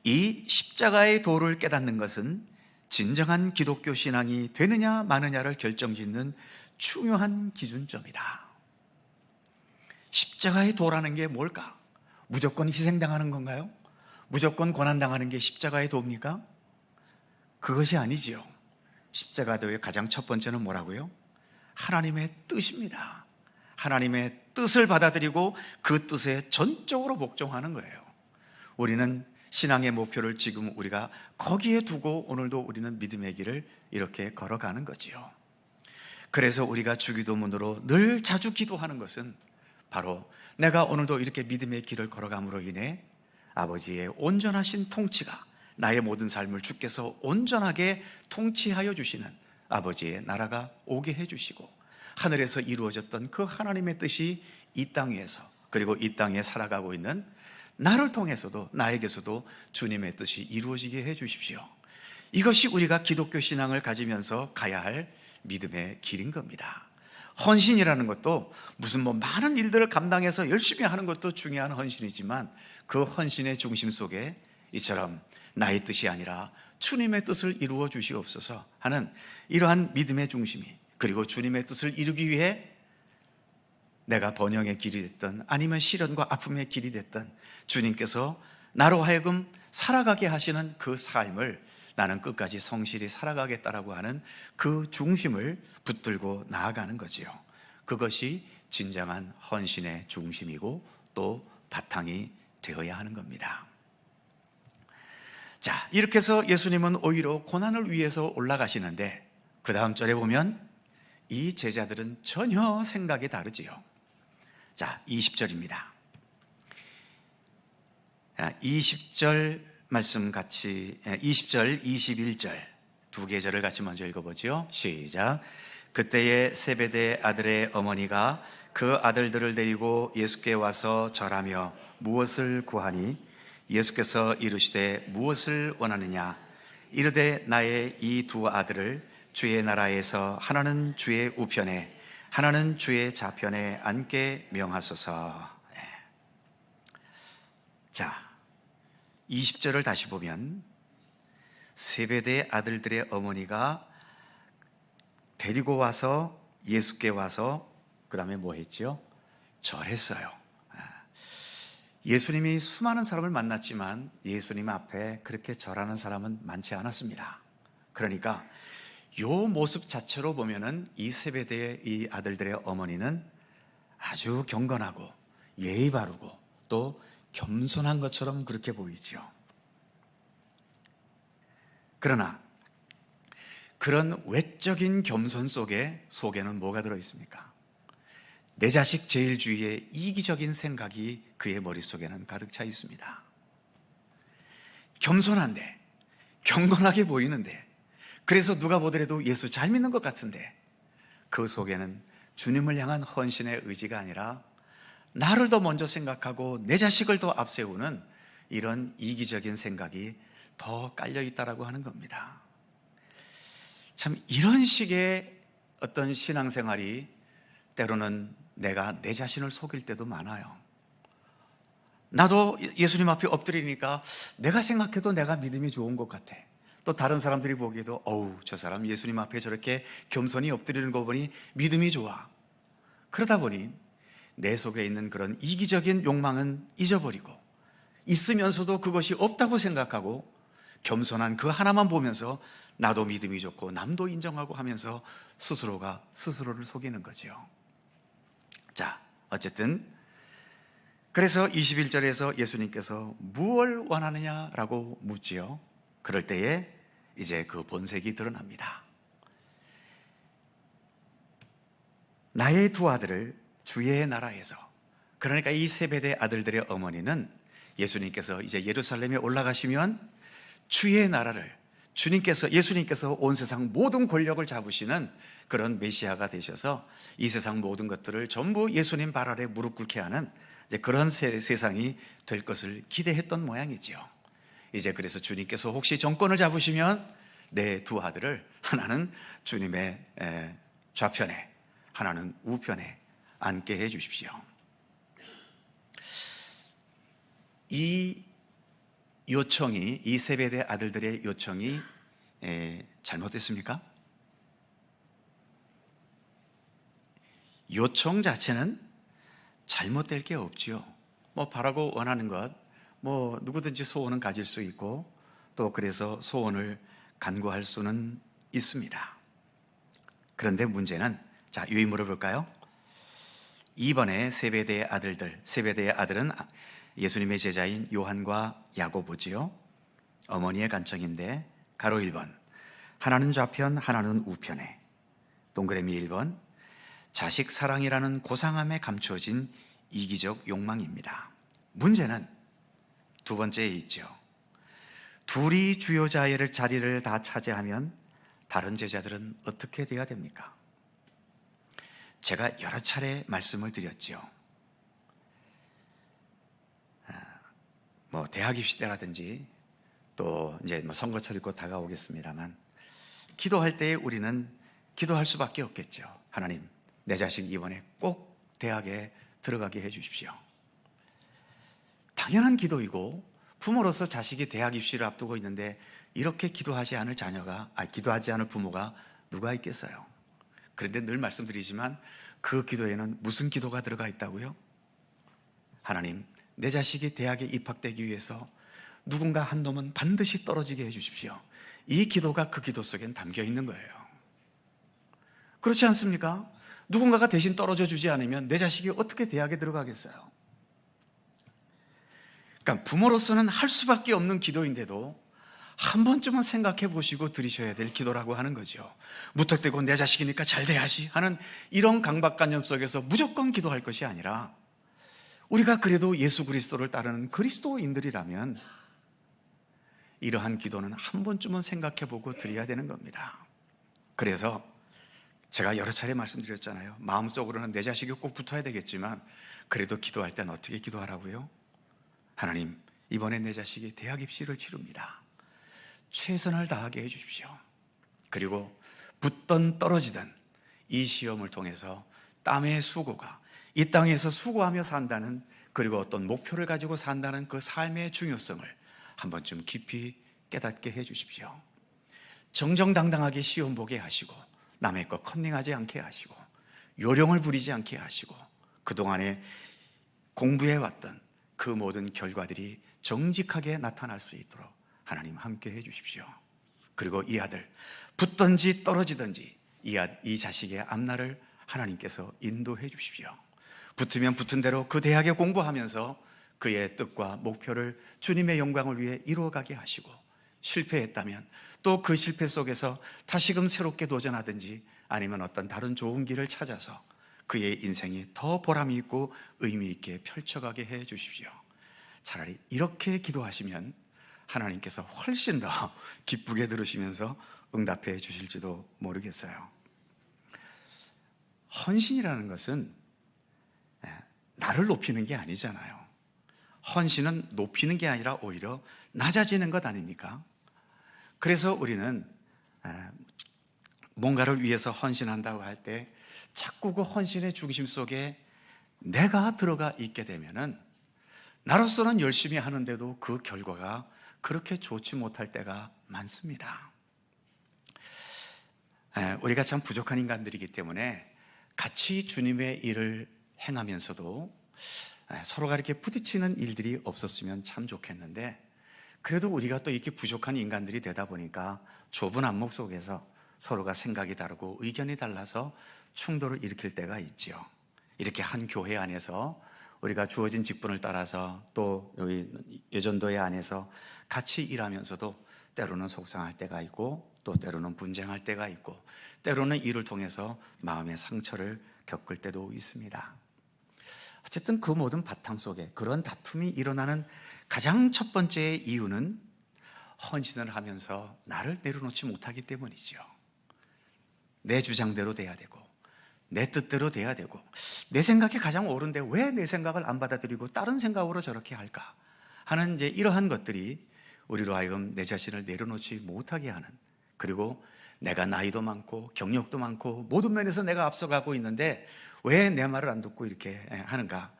이 십자가의 도를 깨닫는 것은 진정한 기독교 신앙이 되느냐 마느냐를 결정짓는 중요한 기준점이다. 십자가의 도라는 게 뭘까? 무조건 희생당하는 건가요? 무조건 고난당하는 게 십자가의 도입니까? 그것이 아니지요. 십자가 도의 가장 첫 번째는 뭐라고요? 하나님의 뜻입니다. 하나님의 뜻을 받아들이고 그 뜻에 전적으로 복종하는 거예요. 우리는 신앙의 목표를 지금 우리가 거기에 두고 오늘도 우리는 믿음의 길을 이렇게 걸어가는 거지요. 그래서 우리가 주기도문으로 늘 자주 기도하는 것은 바로 내가 오늘도 이렇게 믿음의 길을 걸어감으로 인해 아버지의 온전하신 통치가 나의 모든 삶을 주께서 온전하게 통치하여 주시는 아버지의 나라가 오게 해주시고, 하늘에서 이루어졌던 그 하나님의 뜻이 이 땅에서, 그리고 이 땅에 살아가고 있는 나를 통해서도 나에게서도 주님의 뜻이 이루어지게 해주십시오. 이것이 우리가 기독교 신앙을 가지면서 가야 할 믿음의 길인 겁니다. 헌신이라는 것도 무슨 많은 일들을 감당해서 열심히 하는 것도 중요한 헌신이지만, 그 헌신의 중심 속에 이처럼 나의 뜻이 아니라 주님의 뜻을 이루어 주시옵소서 하는 이러한 믿음의 중심이, 그리고 주님의 뜻을 이루기 위해 내가 번영의 길이 됐든 아니면 시련과 아픔의 길이 됐든 주님께서 나로 하여금 살아가게 하시는 그 삶을 나는 끝까지 성실히 살아가겠다라고 하는 그 중심을 붙들고 나아가는 거지요. 그것이 진정한 헌신의 중심이고 또 바탕이 되어야 하는 겁니다. 자, 이렇게 해서 예수님은 오히려 고난을 위해서 올라가시는데, 그 다음 절에 보면 이 제자들은 전혀 생각이 다르지요. 자, 20절입니다. 20절 말씀 같이 20절, 21절 두 계절을 같이 먼저 읽어보죠. 시작. 그때에 세베대 아들의 어머니가 그 아들들을 데리고 예수께 와서 절하며 무엇을 구하니 예수께서 이르시되 무엇을 원하느냐 이르되 나의 이 두 아들을 주의 나라에서 하나는 주의 우편에 하나는 주의 좌편에 앉게 명하소서. 자, 20절을 다시 보면 세베대의 아들들의 어머니가 데리고 와서 예수께 와서 그 다음에 뭐 했죠? 절했어요. 예수님이 수많은 사람을 만났지만 예수님 앞에 그렇게 절하는 사람은 많지 않았습니다. 그러니까 요 모습 자체로 보면은 이 세베대의 이 아들들의 어머니는 아주 경건하고 예의 바르고 또 겸손한 것처럼 그렇게 보이죠. 그러나 그런 외적인 겸손 속에는 뭐가 들어있습니까? 내 자식 제일주의의 이기적인 생각이 그의 머릿속에는 가득 차 있습니다. 겸손한데 경건하게 보이는데 그래서 누가 보더라도 예수 잘 믿는 것 같은데 그 속에는 주님을 향한 헌신의 의지가 아니라 나를 더 먼저 생각하고 내 자식을 더 앞세우는 이런 이기적인 생각이 더 깔려있다라고 하는 겁니다. 참 이런 식의 어떤 신앙생활이 때로는 내가 내 자신을 속일 때도 많아요. 나도 예수님 앞에 엎드리니까 내가 생각해도 내가 믿음이 좋은 것 같아. 또 다른 사람들이 보기에도 어우 저 사람 예수님 앞에 저렇게 겸손히 엎드리는 거 보니 믿음이 좋아. 그러다 보니 내 속에 있는 그런 이기적인 욕망은 잊어버리고 있으면서도 그것이 없다고 생각하고 겸손한 그 하나만 보면서 나도 믿음이 좋고 남도 인정하고 하면서 스스로가 스스로를 속이는 거죠. 자, 어쨌든 그래서 21절에서 예수님께서 무엇을 원하느냐라고 묻지요. 그럴 때에 이제 그 본색이 드러납니다. 나의 두 아들을 주의 나라에서, 그러니까 이 세베대 아들들의 어머니는 예수님께서 이제 예루살렘에 올라가시면 주의 나라를 예수님께서 온 세상 모든 권력을 잡으시는 그런 메시아가 되셔서 이 세상 모든 것들을 전부 예수님 발 아래 무릎 꿇게 하는 이제 그런 세상이 될 것을 기대했던 모양이지요. 이제 그래서 주님께서 혹시 정권을 잡으시면 내 두 아들을 하나는 주님의 좌편에 하나는 우편에 앉게 해 주십시오. 이 요청이, 이 세베대 아들들의 요청이 잘못됐습니까? 요청 자체는 잘못될 게 없지요. 뭐 바라고 원하는 것, 뭐 누구든지 소원은 가질 수 있고 또 그래서 소원을 간구할 수는 있습니다. 그런데 문제는, 자, 유의 물어볼까요? 이번에 세베대의 아들은 예수님의 제자인 요한과 야고보지요. 어머니의 간청인데 가로 1번 하나는 좌편 하나는 우편에, 동그라미 1번 자식 사랑이라는 고상함에 감추어진 이기적 욕망입니다. 문제는 두 번째에 있죠. 둘이 주요 자리를 다 차지하면 다른 제자들은 어떻게 돼야 됩니까? 제가 여러 차례 말씀을 드렸죠. 뭐 대학 입시 때라든지 또 이제 뭐 선거철이 곧 다가오겠습니다만 기도할 때에 우리는 기도할 수밖에 없겠죠. 하나님, 내 자식 이번에 꼭 대학에 들어가게 해 주십시오. 당연한 기도이고 부모로서 자식이 대학 입시를 앞두고 있는데 이렇게 기도하지 않을 부모가 누가 있겠어요? 그런데 늘 말씀드리지만 그 기도에는 무슨 기도가 들어가 있다고요? 하나님, 내 자식이 대학에 입학되기 위해서 누군가 한 놈은 반드시 떨어지게 해 주십시오. 이 기도가 그 기도 속엔 담겨 있는 거예요. 그렇지 않습니까? 누군가가 대신 떨어져 주지 않으면 내 자식이 어떻게 대학에 들어가겠어요? 그러니까 부모로서는 할 수밖에 없는 기도인데도 한 번쯤은 생각해 보시고 드리셔야 될 기도라고 하는 거죠. 무턱대고 내 자식이니까 잘 돼야지 하는 이런 강박관념 속에서 무조건 기도할 것이 아니라 우리가 그래도 예수 그리스도를 따르는 그리스도인들이라면 이러한 기도는 한 번쯤은 생각해보고 드려야 되는 겁니다. 그래서 제가 여러 차례 말씀드렸잖아요. 마음속으로는 내 자식이 꼭 붙어야 되겠지만 그래도 기도할 땐 어떻게 기도하라고요? 하나님, 이번에 내 자식이 대학 입시를 치릅니다. 최선을 다하게 해주십시오. 그리고 붙든 떨어지든 이 시험을 통해서 땀의 수고가, 이 땅에서 수고하며 산다는, 그리고 어떤 목표를 가지고 산다는 그 삶의 중요성을 한 번쯤 깊이 깨닫게 해주십시오. 정정당당하게 시험 보게 하시고 남의 것 컨닝하지 않게 하시고 요령을 부리지 않게 하시고 그동안에 공부해왔던 그 모든 결과들이 정직하게 나타날 수 있도록 하나님 함께 해주십시오. 그리고 이 아들 붙든지 떨어지든지 이 자식의 앞날을 하나님께서 인도해 주십시오. 붙으면 붙은 대로 그 대학에 공부하면서 그의 뜻과 목표를 주님의 영광을 위해 이루어가게 하시고, 실패했다면 또 그 실패 속에서 다시금 새롭게 도전하든지 아니면 어떤 다른 좋은 길을 찾아서 그의 인생이 더 보람이 있고 의미 있게 펼쳐가게 해 주십시오. 차라리 이렇게 기도하시면 하나님께서 훨씬 더 기쁘게 들으시면서 응답해 주실지도 모르겠어요. 헌신이라는 것은 나를 높이는 게 아니잖아요. 헌신은 높이는 게 아니라 오히려 낮아지는 것 아닙니까? 그래서 우리는 뭔가를 위해서 헌신한다고 할 때 자꾸 그 헌신의 중심 속에 내가 들어가 있게 되면은 나로서는 열심히 하는데도 그 결과가 그렇게 좋지 못할 때가 많습니다. 우리가 참 부족한 인간들이기 때문에 같이 주님의 일을 행하면서도 서로가 이렇게 부딪히는 일들이 없었으면 참 좋겠는데, 그래도 우리가 또 이렇게 부족한 인간들이 되다 보니까 좁은 안목 속에서 서로가 생각이 다르고 의견이 달라서 충돌을 일으킬 때가 있죠. 이렇게 한 교회 안에서 우리가 주어진 직분을 따라서 또 여기 예전도회 안에서 같이 일하면서도 때로는 속상할 때가 있고 또 때로는 분쟁할 때가 있고 때로는 이를 통해서 마음의 상처를 겪을 때도 있습니다. 어쨌든 그 모든 바탕 속에 그런 다툼이 일어나는 가장 첫 번째 이유는 헌신을 하면서 나를 내려놓지 못하기 때문이죠. 내 주장대로 돼야 되고 내 뜻대로 돼야 되고 내 생각이 가장 옳은데 왜 내 생각을 안 받아들이고 다른 생각으로 저렇게 할까 하는 이제 이러한 것들이 우리로 하여금 내 자신을 내려놓지 못하게 하는, 그리고 내가 나이도 많고 경력도 많고 모든 면에서 내가 앞서가고 있는데 왜 내 말을 안 듣고 이렇게 하는가,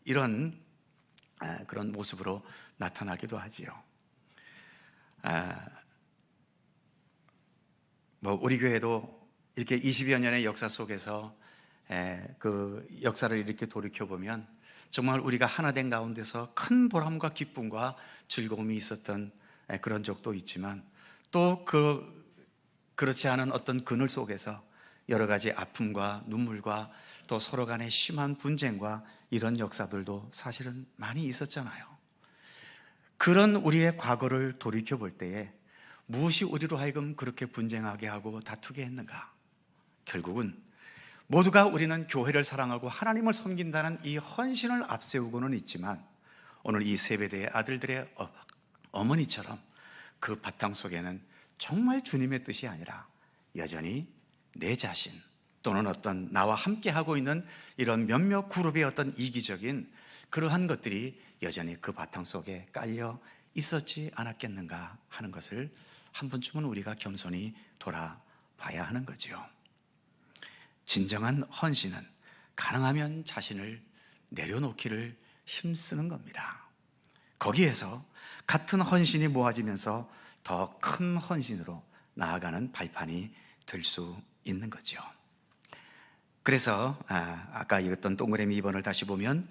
이런 그런 모습으로 나타나기도 하지요. 우리 교회도 이렇게 20여 년의 역사 속에서 그 역사를 이렇게 돌이켜보면 정말 우리가 하나 된 가운데서 큰 보람과 기쁨과 즐거움이 있었던 그런 적도 있지만, 또 그렇지 않은 어떤 그늘 속에서 여러 가지 아픔과 눈물과 또 서로 간의 심한 분쟁과 이런 역사들도 사실은 많이 있었잖아요. 그런 우리의 과거를 돌이켜볼 때에 무엇이 우리로 하여금 그렇게 분쟁하게 하고 다투게 했는가? 결국은 모두가 우리는 교회를 사랑하고 하나님을 섬긴다는 이 헌신을 앞세우고는 있지만, 오늘 이 세배대의 아들들의 어머니처럼 그 바탕 속에는 정말 주님의 뜻이 아니라 여전히 내 자신 또는 어떤 나와 함께 하고 있는 이런 몇몇 그룹의 어떤 이기적인 그러한 것들이 여전히 그 바탕 속에 깔려 있었지 않았겠는가 하는 것을 한 번쯤은 우리가 겸손히 돌아봐야 하는 거죠. 진정한 헌신은 가능하면 자신을 내려놓기를 힘쓰는 겁니다. 거기에서 같은 헌신이 모아지면서 더 큰 헌신으로 나아가는 발판이 될 수 있는 거죠. 그래서 아까 읽었던 동그라미 2번을 다시 보면,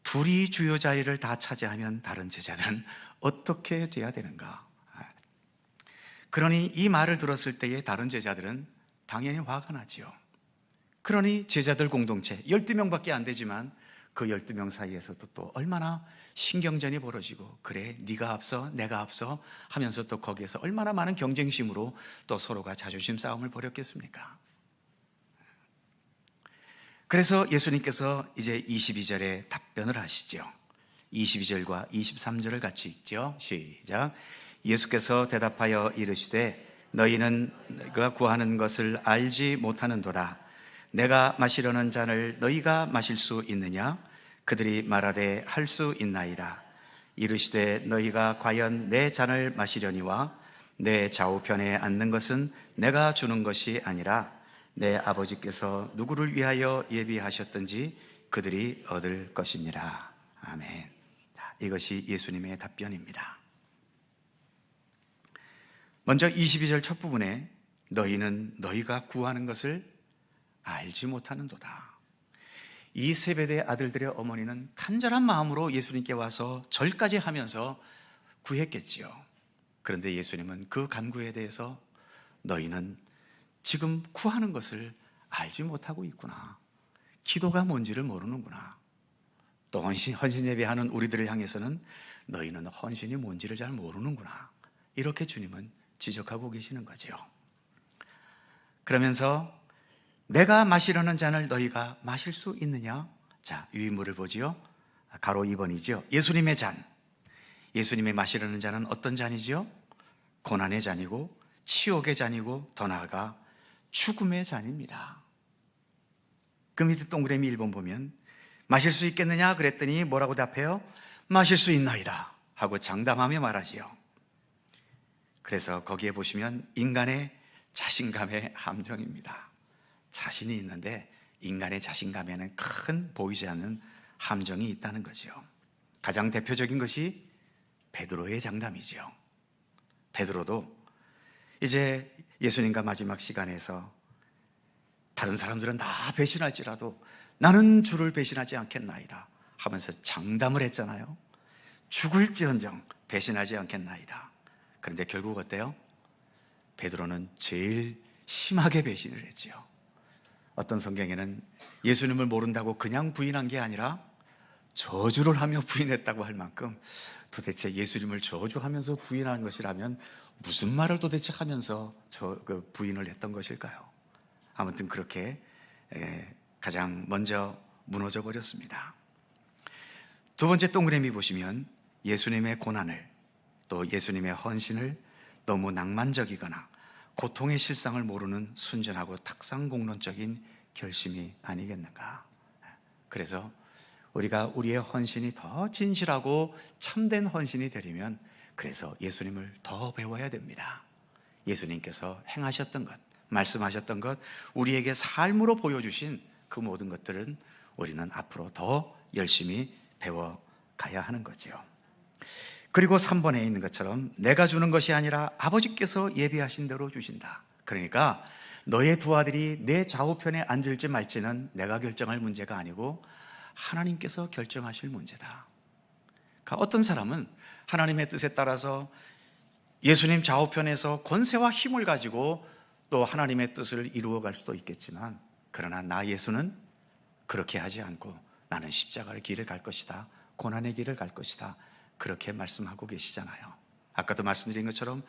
둘이 주요 자리를 다 차지하면 다른 제자들은 어떻게 돼야 되는가? 그러니 이 말을 들었을 때에 다른 제자들은 당연히 화가 나지요. 그러니 제자들 공동체 12명밖에 안 되지만 그 12명 사이에서도 또 얼마나 신경전이 벌어지고, 그래 네가 앞서 내가 앞서 하면서 또 거기에서 얼마나 많은 경쟁심으로 또 서로가 자존심 싸움을 벌였겠습니까? 그래서 예수님께서 이제 22절에 답변을 하시죠. 22절과 23절을 같이 읽죠. 시작. 예수께서 대답하여 이르시되 너희는 내가 구하는 것을 알지 못하는도다. 내가 마시려는 잔을 너희가 마실 수 있느냐? 그들이 말하되 할 수 있나이다. 이르시되 너희가 과연 내 잔을 마시려니와 내 좌우편에 앉는 것은 내가 주는 것이 아니라 내 아버지께서 누구를 위하여 예비하셨든지 그들이 얻을 것이니라. 아멘. 자, 이것이 예수님의 답변입니다. 먼저 22절 첫 부분에 너희는 너희가 구하는 것을 알지 못하는도다. 이 세베대 아들들의 어머니는 간절한 마음으로 예수님께 와서 절까지 하면서 구했겠지요. 그런데 예수님은 그 간구에 대해서 너희는 지금 구하는 것을 알지 못하고 있구나. 기도가 뭔지를 모르는구나. 또 헌신 예배하는 우리들을 향해서는 너희는 헌신이 뭔지를 잘 모르는구나. 이렇게 주님은 지적하고 계시는 거죠. 그러면서 내가 마시려는 잔을 너희가 마실 수 있느냐? 자, 유인물을 보지요. 가로 2번이죠. 예수님의 잔. 예수님의 마시려는 잔은 어떤 잔이죠? 고난의 잔이고 치욕의 잔이고 더 나아가 죽음의 잔입니다. 그 밑에 동그라미 1번 보면 마실 수 있겠느냐? 그랬더니 뭐라고 답해요? 마실 수 있나이다 하고 장담하며 말하지요. 그래서 거기에 보시면 인간의 자신감의 함정입니다. 자신이 있는데 인간의 자신감에는 큰 보이지 않는 함정이 있다는 거죠. 가장 대표적인 것이 베드로의 장담이죠. 베드로도 이제 예수님과 마지막 시간에서 다른 사람들은 다 배신할지라도 나는 주를 배신하지 않겠나이다 하면서 장담을 했잖아요. 죽을지언정 배신하지 않겠나이다. 그런데 결국 어때요? 베드로는 제일 심하게 배신을 했지요. 어떤 성경에는 예수님을 모른다고 그냥 부인한 게 아니라 저주를 하며 부인했다고 할 만큼 도대체 예수님을 저주하면서 부인한 것이라면 무슨 말을 도대체 하면서 부인을 했던 것일까요? 아무튼 그렇게 가장 먼저 무너져 버렸습니다. 두 번째 동그라미 보시면 예수님의 고난을 또 예수님의 헌신을 너무 낭만적이거나 고통의 실상을 모르는 순전하고 탁상공론적인 결심이 아니겠는가. 그래서 우리가 우리의 헌신이 더 진실하고 참된 헌신이 되려면 그래서 예수님을 더 배워야 됩니다. 예수님께서 행하셨던 것, 말씀하셨던 것, 우리에게 삶으로 보여주신 그 모든 것들은 우리는 앞으로 더 열심히 배워가야 하는 거죠. 그리고 3번에 있는 것처럼 내가 주는 것이 아니라 아버지께서 예비하신 대로 주신다. 그러니까 너의 두 아들이 내 좌우편에 앉을지 말지는 내가 결정할 문제가 아니고 하나님께서 결정하실 문제다. 그러니까 어떤 사람은 하나님의 뜻에 따라서 예수님 좌우편에서 권세와 힘을 가지고 또 하나님의 뜻을 이루어갈 수도 있겠지만 그러나 나 예수는 그렇게 하지 않고 나는 십자가의 길을 갈 것이다. 고난의 길을 갈 것이다. 그렇게 말씀하고 계시잖아요. 아까도 말씀드린 것처럼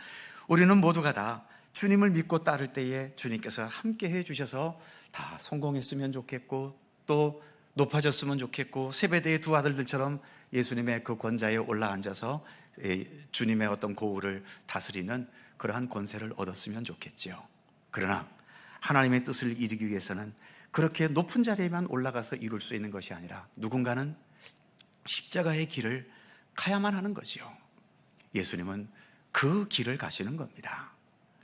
우리는 모두가 다 주님을 믿고 따를 때에 주님께서 함께 해주셔서 다 성공했으면 좋겠고 또 높아졌으면 좋겠고 세베대의 두 아들들처럼 예수님의 그 권좌에 올라앉아서 주님의 어떤 고우를 다스리는 그러한 권세를 얻었으면 좋겠죠. 그러나 하나님의 뜻을 이루기 위해서는 그렇게 높은 자리에만 올라가서 이룰 수 있는 것이 아니라 누군가는 십자가의 길을 가야만 하는 거지요. 예수님은 그 길을 가시는 겁니다.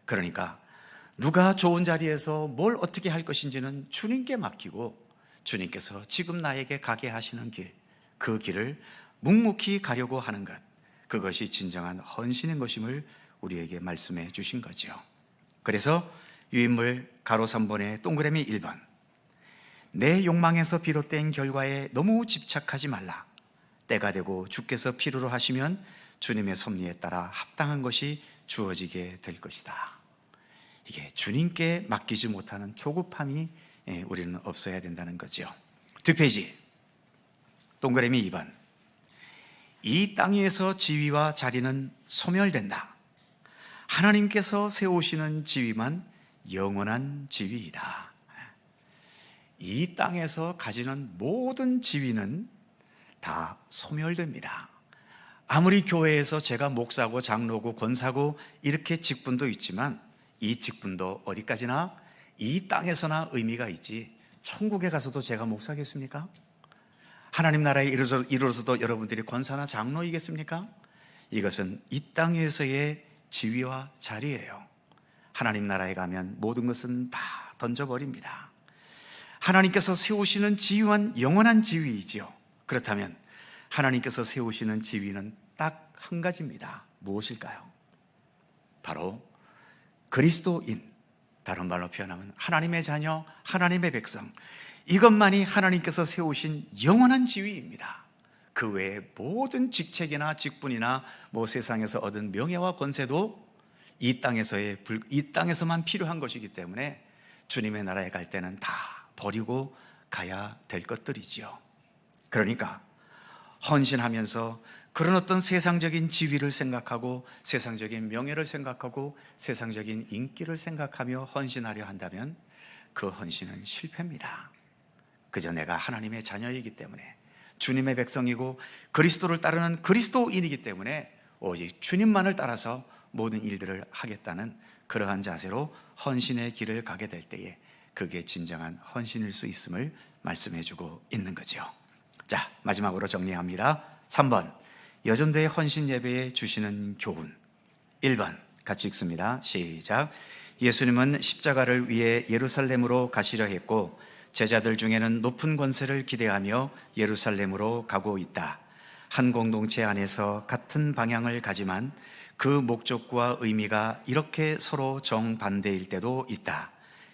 그러니까 누가 좋은 자리에서 뭘 어떻게 할 것인지는 주님께 맡기고 주님께서 지금 나에게 가게 하시는 길, 그 길을 묵묵히 가려고 하는 것, 그것이 진정한 헌신인 것임을 우리에게 말씀해 주신 거죠. 그래서 유인물 가로 3번에 동그라미 1번, 내 욕망에서 비롯된 결과에 너무 집착하지 말라. 때가 되고 주께서 필요로 하시면 주님의 섭리에 따라 합당한 것이 주어지게 될 것이다. 이게 주님께 맡기지 못하는 조급함이 우리는 없어야 된다는 거죠. 두 페이지 동그라미 2번, 이 땅에서 지위와 자리는 소멸된다. 하나님께서 세우시는 지위만 영원한 지위이다. 이 땅에서 가지는 모든 지위는 다 소멸됩니다. 아무리 교회에서 제가 목사고 장로고 권사고 이렇게 직분도 있지만 이 직분도 어디까지나 이 땅에서나 의미가 있지 천국에 가서도 제가 목사겠습니까? 하나님 나라에 이르러서도 여러분들이 권사나 장로이겠습니까? 이것은 이 땅에서의 지위와 자리예요. 하나님 나라에 가면 모든 것은 다 던져버립니다. 하나님께서 세우시는 지위는 영원한 지위이지요. 그렇다면 하나님께서 세우시는 지위는 딱 한 가지입니다. 무엇일까요? 바로 그리스도인, 다른 말로 표현하면 하나님의 자녀, 하나님의 백성, 이것만이 하나님께서 세우신 영원한 지위입니다. 그 외에 모든 직책이나 직분이나 세상에서 얻은 명예와 권세도 이 땅에서만 필요한 것이기 때문에 주님의 나라에 갈 때는 다 버리고 가야 될 것들이지요. 그러니까 헌신하면서 그런 어떤 세상적인 지위를 생각하고 세상적인 명예를 생각하고 세상적인 인기를 생각하며 헌신하려 한다면 그 헌신은 실패입니다. 그저 내가 하나님의 자녀이기 때문에 주님의 백성이고 그리스도를 따르는 그리스도인이기 때문에 오직 주님만을 따라서 모든 일들을 하겠다는 그러한 자세로 헌신의 길을 가게 될 때에 그게 진정한 헌신일 수 있음을 말씀해주고 있는 거죠. 자, 마지막으로 정리합니다. 3번, 여전도의 헌신 예배에 주시는 교훈. 1번 같이 읽습니다. 시작. 예수님은 십자가를 위해 예루살렘으로 가시려 했고 제자들 중에는 높은 권세를 기대하며 예루살렘으로 가고 있다. 한 공동체 안에서 같은 방향을 가지만 그 목적과 의미가 이렇게 서로 정반대일 때도 있다.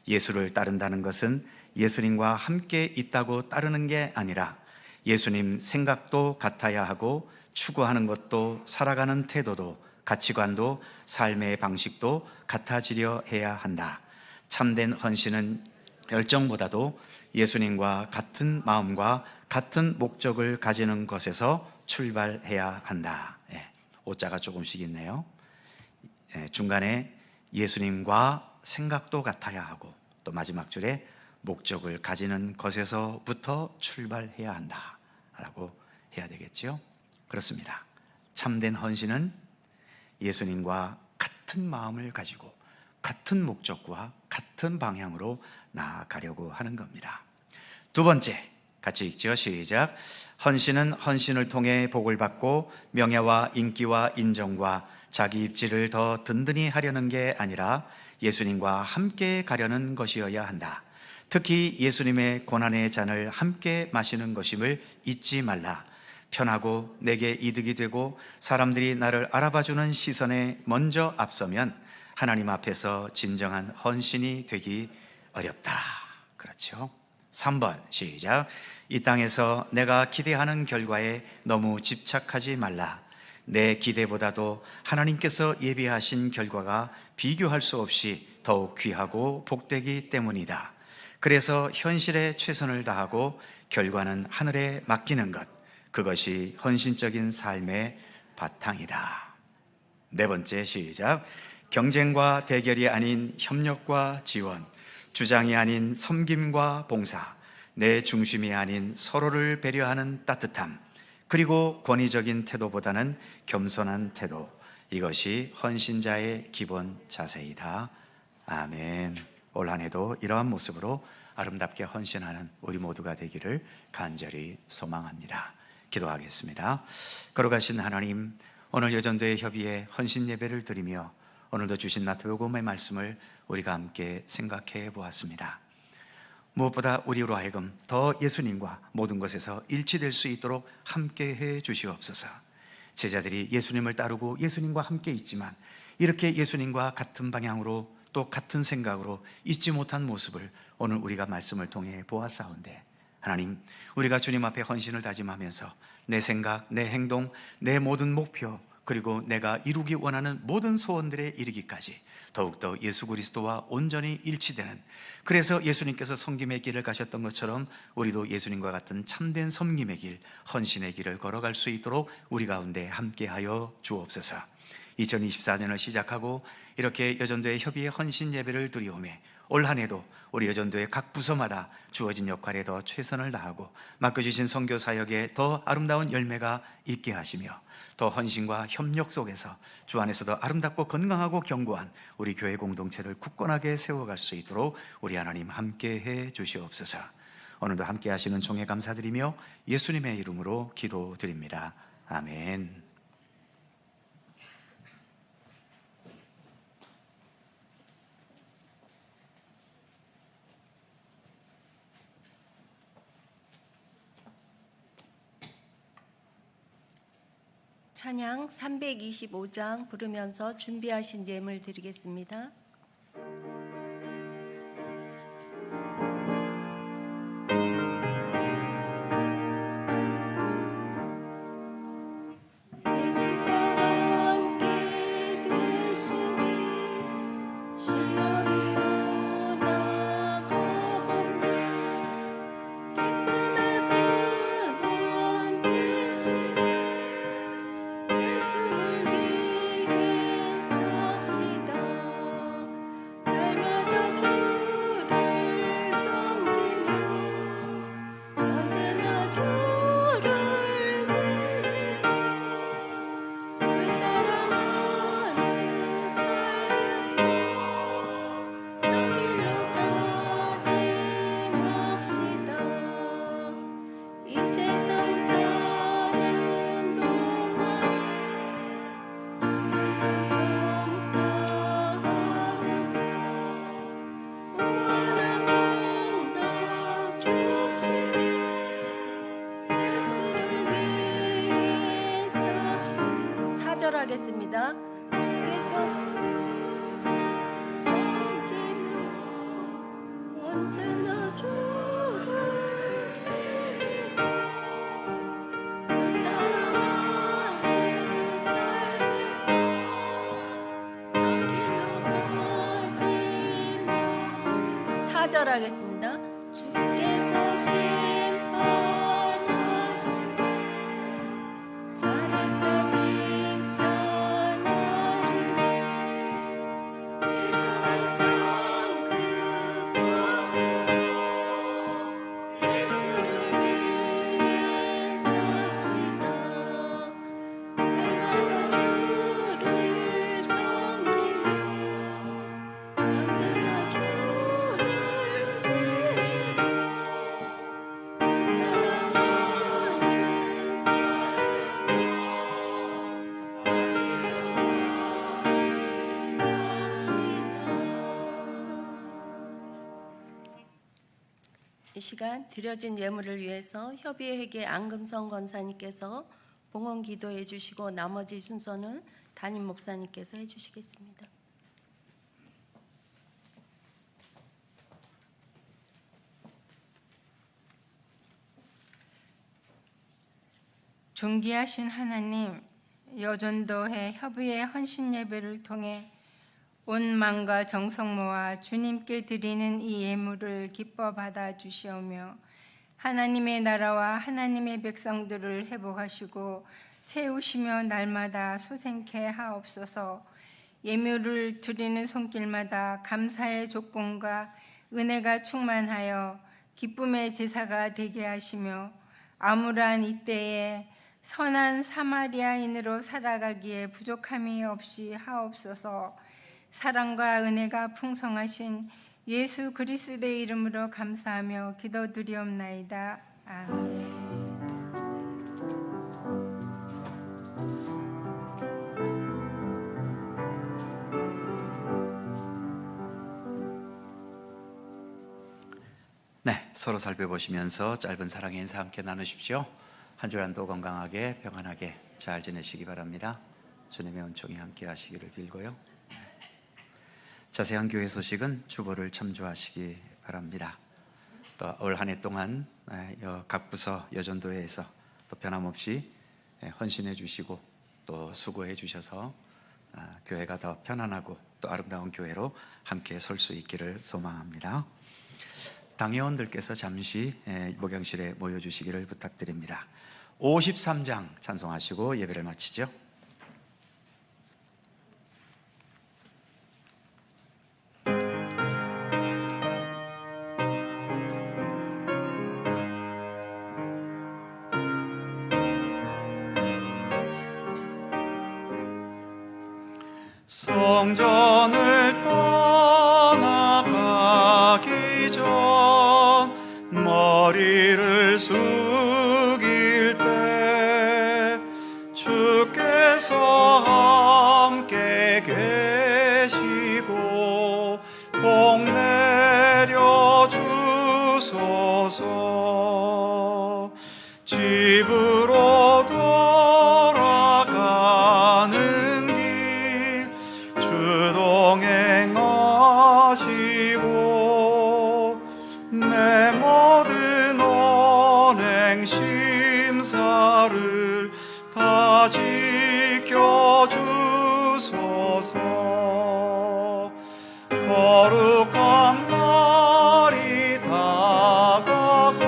예수를 따른다는 것은 예수님과 함께 있다고 따르는 게 아니라 예수님 생각도 같아야 하고 추구하는 것도 살아가는 태도도 가치관도 삶의 방식도 같아지려 해야 한다. 참된 헌신은 열정보다도 예수님과 같은 마음과 같은 목적을 가지는 것에서 출발해야 한다. 오자가 조금씩 있네요. 중간에 예수님과 생각도 같아야 하고 또 마지막 줄에 목적을 가지는 것에서부터 출발해야 한다 라고 해야 되겠죠. 그렇습니다. 참된 헌신은 예수님과 같은 마음을 가지고 같은 목적과 같은 방향으로 나아가려고 하는 겁니다. 두 번째, 같이 읽죠. 시작. 헌신은 헌신을 통해 복을 받고 명예와 인기와 인정과 자기 입지를 더 든든히 하려는 게 아니라 예수님과 함께 가려는 것이어야 한다. 특히 예수님의 고난의 잔을 함께 마시는 것임을 잊지 말라. 편하고 내게 이득이 되고 사람들이 나를 알아봐주는 시선에 먼저 앞서면 하나님 앞에서 진정한 헌신이 되기 어렵다. 그렇죠? 3번 시작. 이 땅에서 내가 기대하는 결과에 너무 집착하지 말라. 내 기대보다도 하나님께서 예비하신 결과가 비교할 수 없이 더욱 귀하고 복되기 때문이다. 그래서 현실에 최선을 다하고 결과는 하늘에 맡기는 것, 그것이 헌신적인 삶의 바탕이다. 네 번째 시작. 경쟁과 대결이 아닌 협력과 지원, 주장이 아닌 섬김과 봉사, 내 중심이 아닌 서로를 배려하는 따뜻함, 그리고 권위적인 태도보다는 겸손한 태도, 이것이 헌신자의 기본 자세이다. 아멘. 올 한 해도 이러한 모습으로 아름답게 헌신하는 우리 모두가 되기를 간절히 소망합니다. 기도하겠습니다. 걸어가신 하나님, 오늘 여전도의 협의에 헌신 예배를 드리며 오늘도 주신 마태복음의 말씀을 우리가 함께 생각해 보았습니다. 무엇보다 우리로 하여금 더 예수님과 모든 것에서 일치될 수 있도록 함께 해 주시옵소서. 제자들이 예수님을 따르고 예수님과 함께 있지만 이렇게 예수님과 같은 방향으로 또 같은 생각으로 있지 못한 모습을 오늘 우리가 말씀을 통해 보았사온데, 하나님, 우리가 주님 앞에 헌신을 다짐하면서 내 생각, 내 행동, 내 모든 목표, 그리고 내가 이루기 원하는 모든 소원들에 이르기까지 더욱더 예수 그리스도와 온전히 일치되는, 그래서 예수님께서 섬김의 길을 가셨던 것처럼 우리도 예수님과 같은 참된 섬김의 길, 헌신의 길을 걸어갈 수 있도록 우리 가운데 함께하여 주옵소서. 2024년을 시작하고 이렇게 여전도의 협의의 헌신 예배를 드리오매 올 한 해도 우리 여전도의 각 부서마다 주어진 역할에 더 최선을 다하고 맡겨주신 선교 사역에 더 아름다운 열매가 있게 하시며 더 헌신과 협력 속에서 주 안에서도 아름답고 건강하고 견고한 우리 교회 공동체를 굳건하게 세워갈 수 있도록 우리 하나님 함께해 주시옵소서. 오늘도 함께 하시는 종에 감사드리며 예수님의 이름으로 기도드립니다. 아멘. 찬양 325장 부르면서 준비하신 예물 드리겠습니다. 하겠습니다. 주께서 섬기며 언제나 주를 기리고 그 사랑 안에 살면서 한 길로 가지마. 4절 하겠습니다. 주께서 심판하신 잘했다 이 시간 드려진 예물을 위해서 협의회계 안금성 권사님께서 봉헌 기도해 주시고 나머지 순서는 담임 목사님께서 해 주시겠습니다. 존귀하신 하나님, 여전도회 협의회 헌신 예배를 통해 온 마음과 정성 모아 주님께 드리는 이 예물을 기뻐 받아 주시오며 하나님의 나라와 하나님의 백성들을 회복하시고 세우시며 날마다 소생케 하옵소서. 예물을 드리는 손길마다 감사의 조건과 은혜가 충만하여 기쁨의 제사가 되게 하시며 암울한 이때에 선한 사마리아인으로 살아가기에 부족함이 없이 하옵소서. 사랑과 은혜가 풍성하신 예수 그리스도의 이름으로 감사하며 기도드리옵나이다. 아멘. 네, 서로 살펴보시면서 짧은 사랑의 인사 함께 나누십시오. 한 주간도 건강하게 평안하게 잘 지내시기 바랍니다. 주님의 은총이 함께 하시기를 빌고요. 자세한 교회 소식은 주보를 참조하시기 바랍니다. 또 올 한 해 동안 각 부서 여전도회에서 또 변함없이 헌신해 주시고 또 수고해 주셔서 교회가 더 편안하고 또 아름다운 교회로 함께 설 수 있기를 소망합니다. 당회원들께서 잠시 목양실에 모여주시기를 부탁드립니다. 53장 찬송하시고 예배를 마치죠. 성전을 떠나가기 전 머리를 숙일 때 주께서 함께 계시고 복 내려 주소서. 집으로 돌아가는 길 주동행하시고 내 모든 언행 심사를 다 지켜주소서. 거룩한 날이 다가고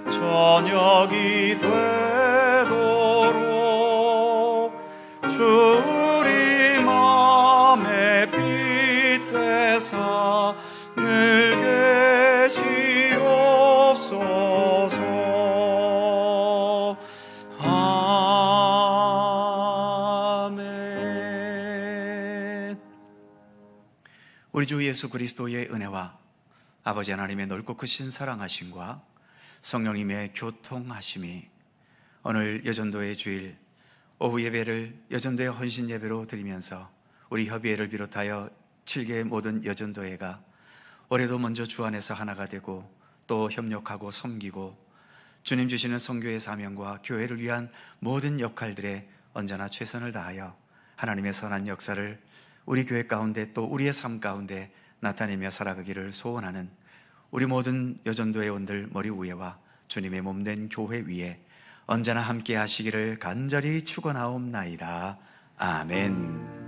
저녁이 되도록 주 우리 맘에 빛 되사 늘 계시옵소서. 아멘. 우리 주 예수 그리스도의 은혜와 아버지 하나님의 넓고 크신 사랑하심과 성령님의 교통하심이 오늘 여전도의 주일 오후 예배를 여전도의 헌신 예배로 드리면서 우리 협의회를 비롯하여 7개의 모든 여전도회가 올해도 먼저 주 안에서 하나가 되고 또 협력하고 섬기고 주님 주시는 선교의 사명과 교회를 위한 모든 역할들에 언제나 최선을 다하여 하나님의 선한 역사를 우리 교회 가운데 또 우리의 삶 가운데 나타내며 살아가기를 소원하는 우리 모든 여전도회원들 머리 위에와 주님의 몸된 교회 위에 언제나 함께 하시기를 간절히 축원하옵나이다. 아멘.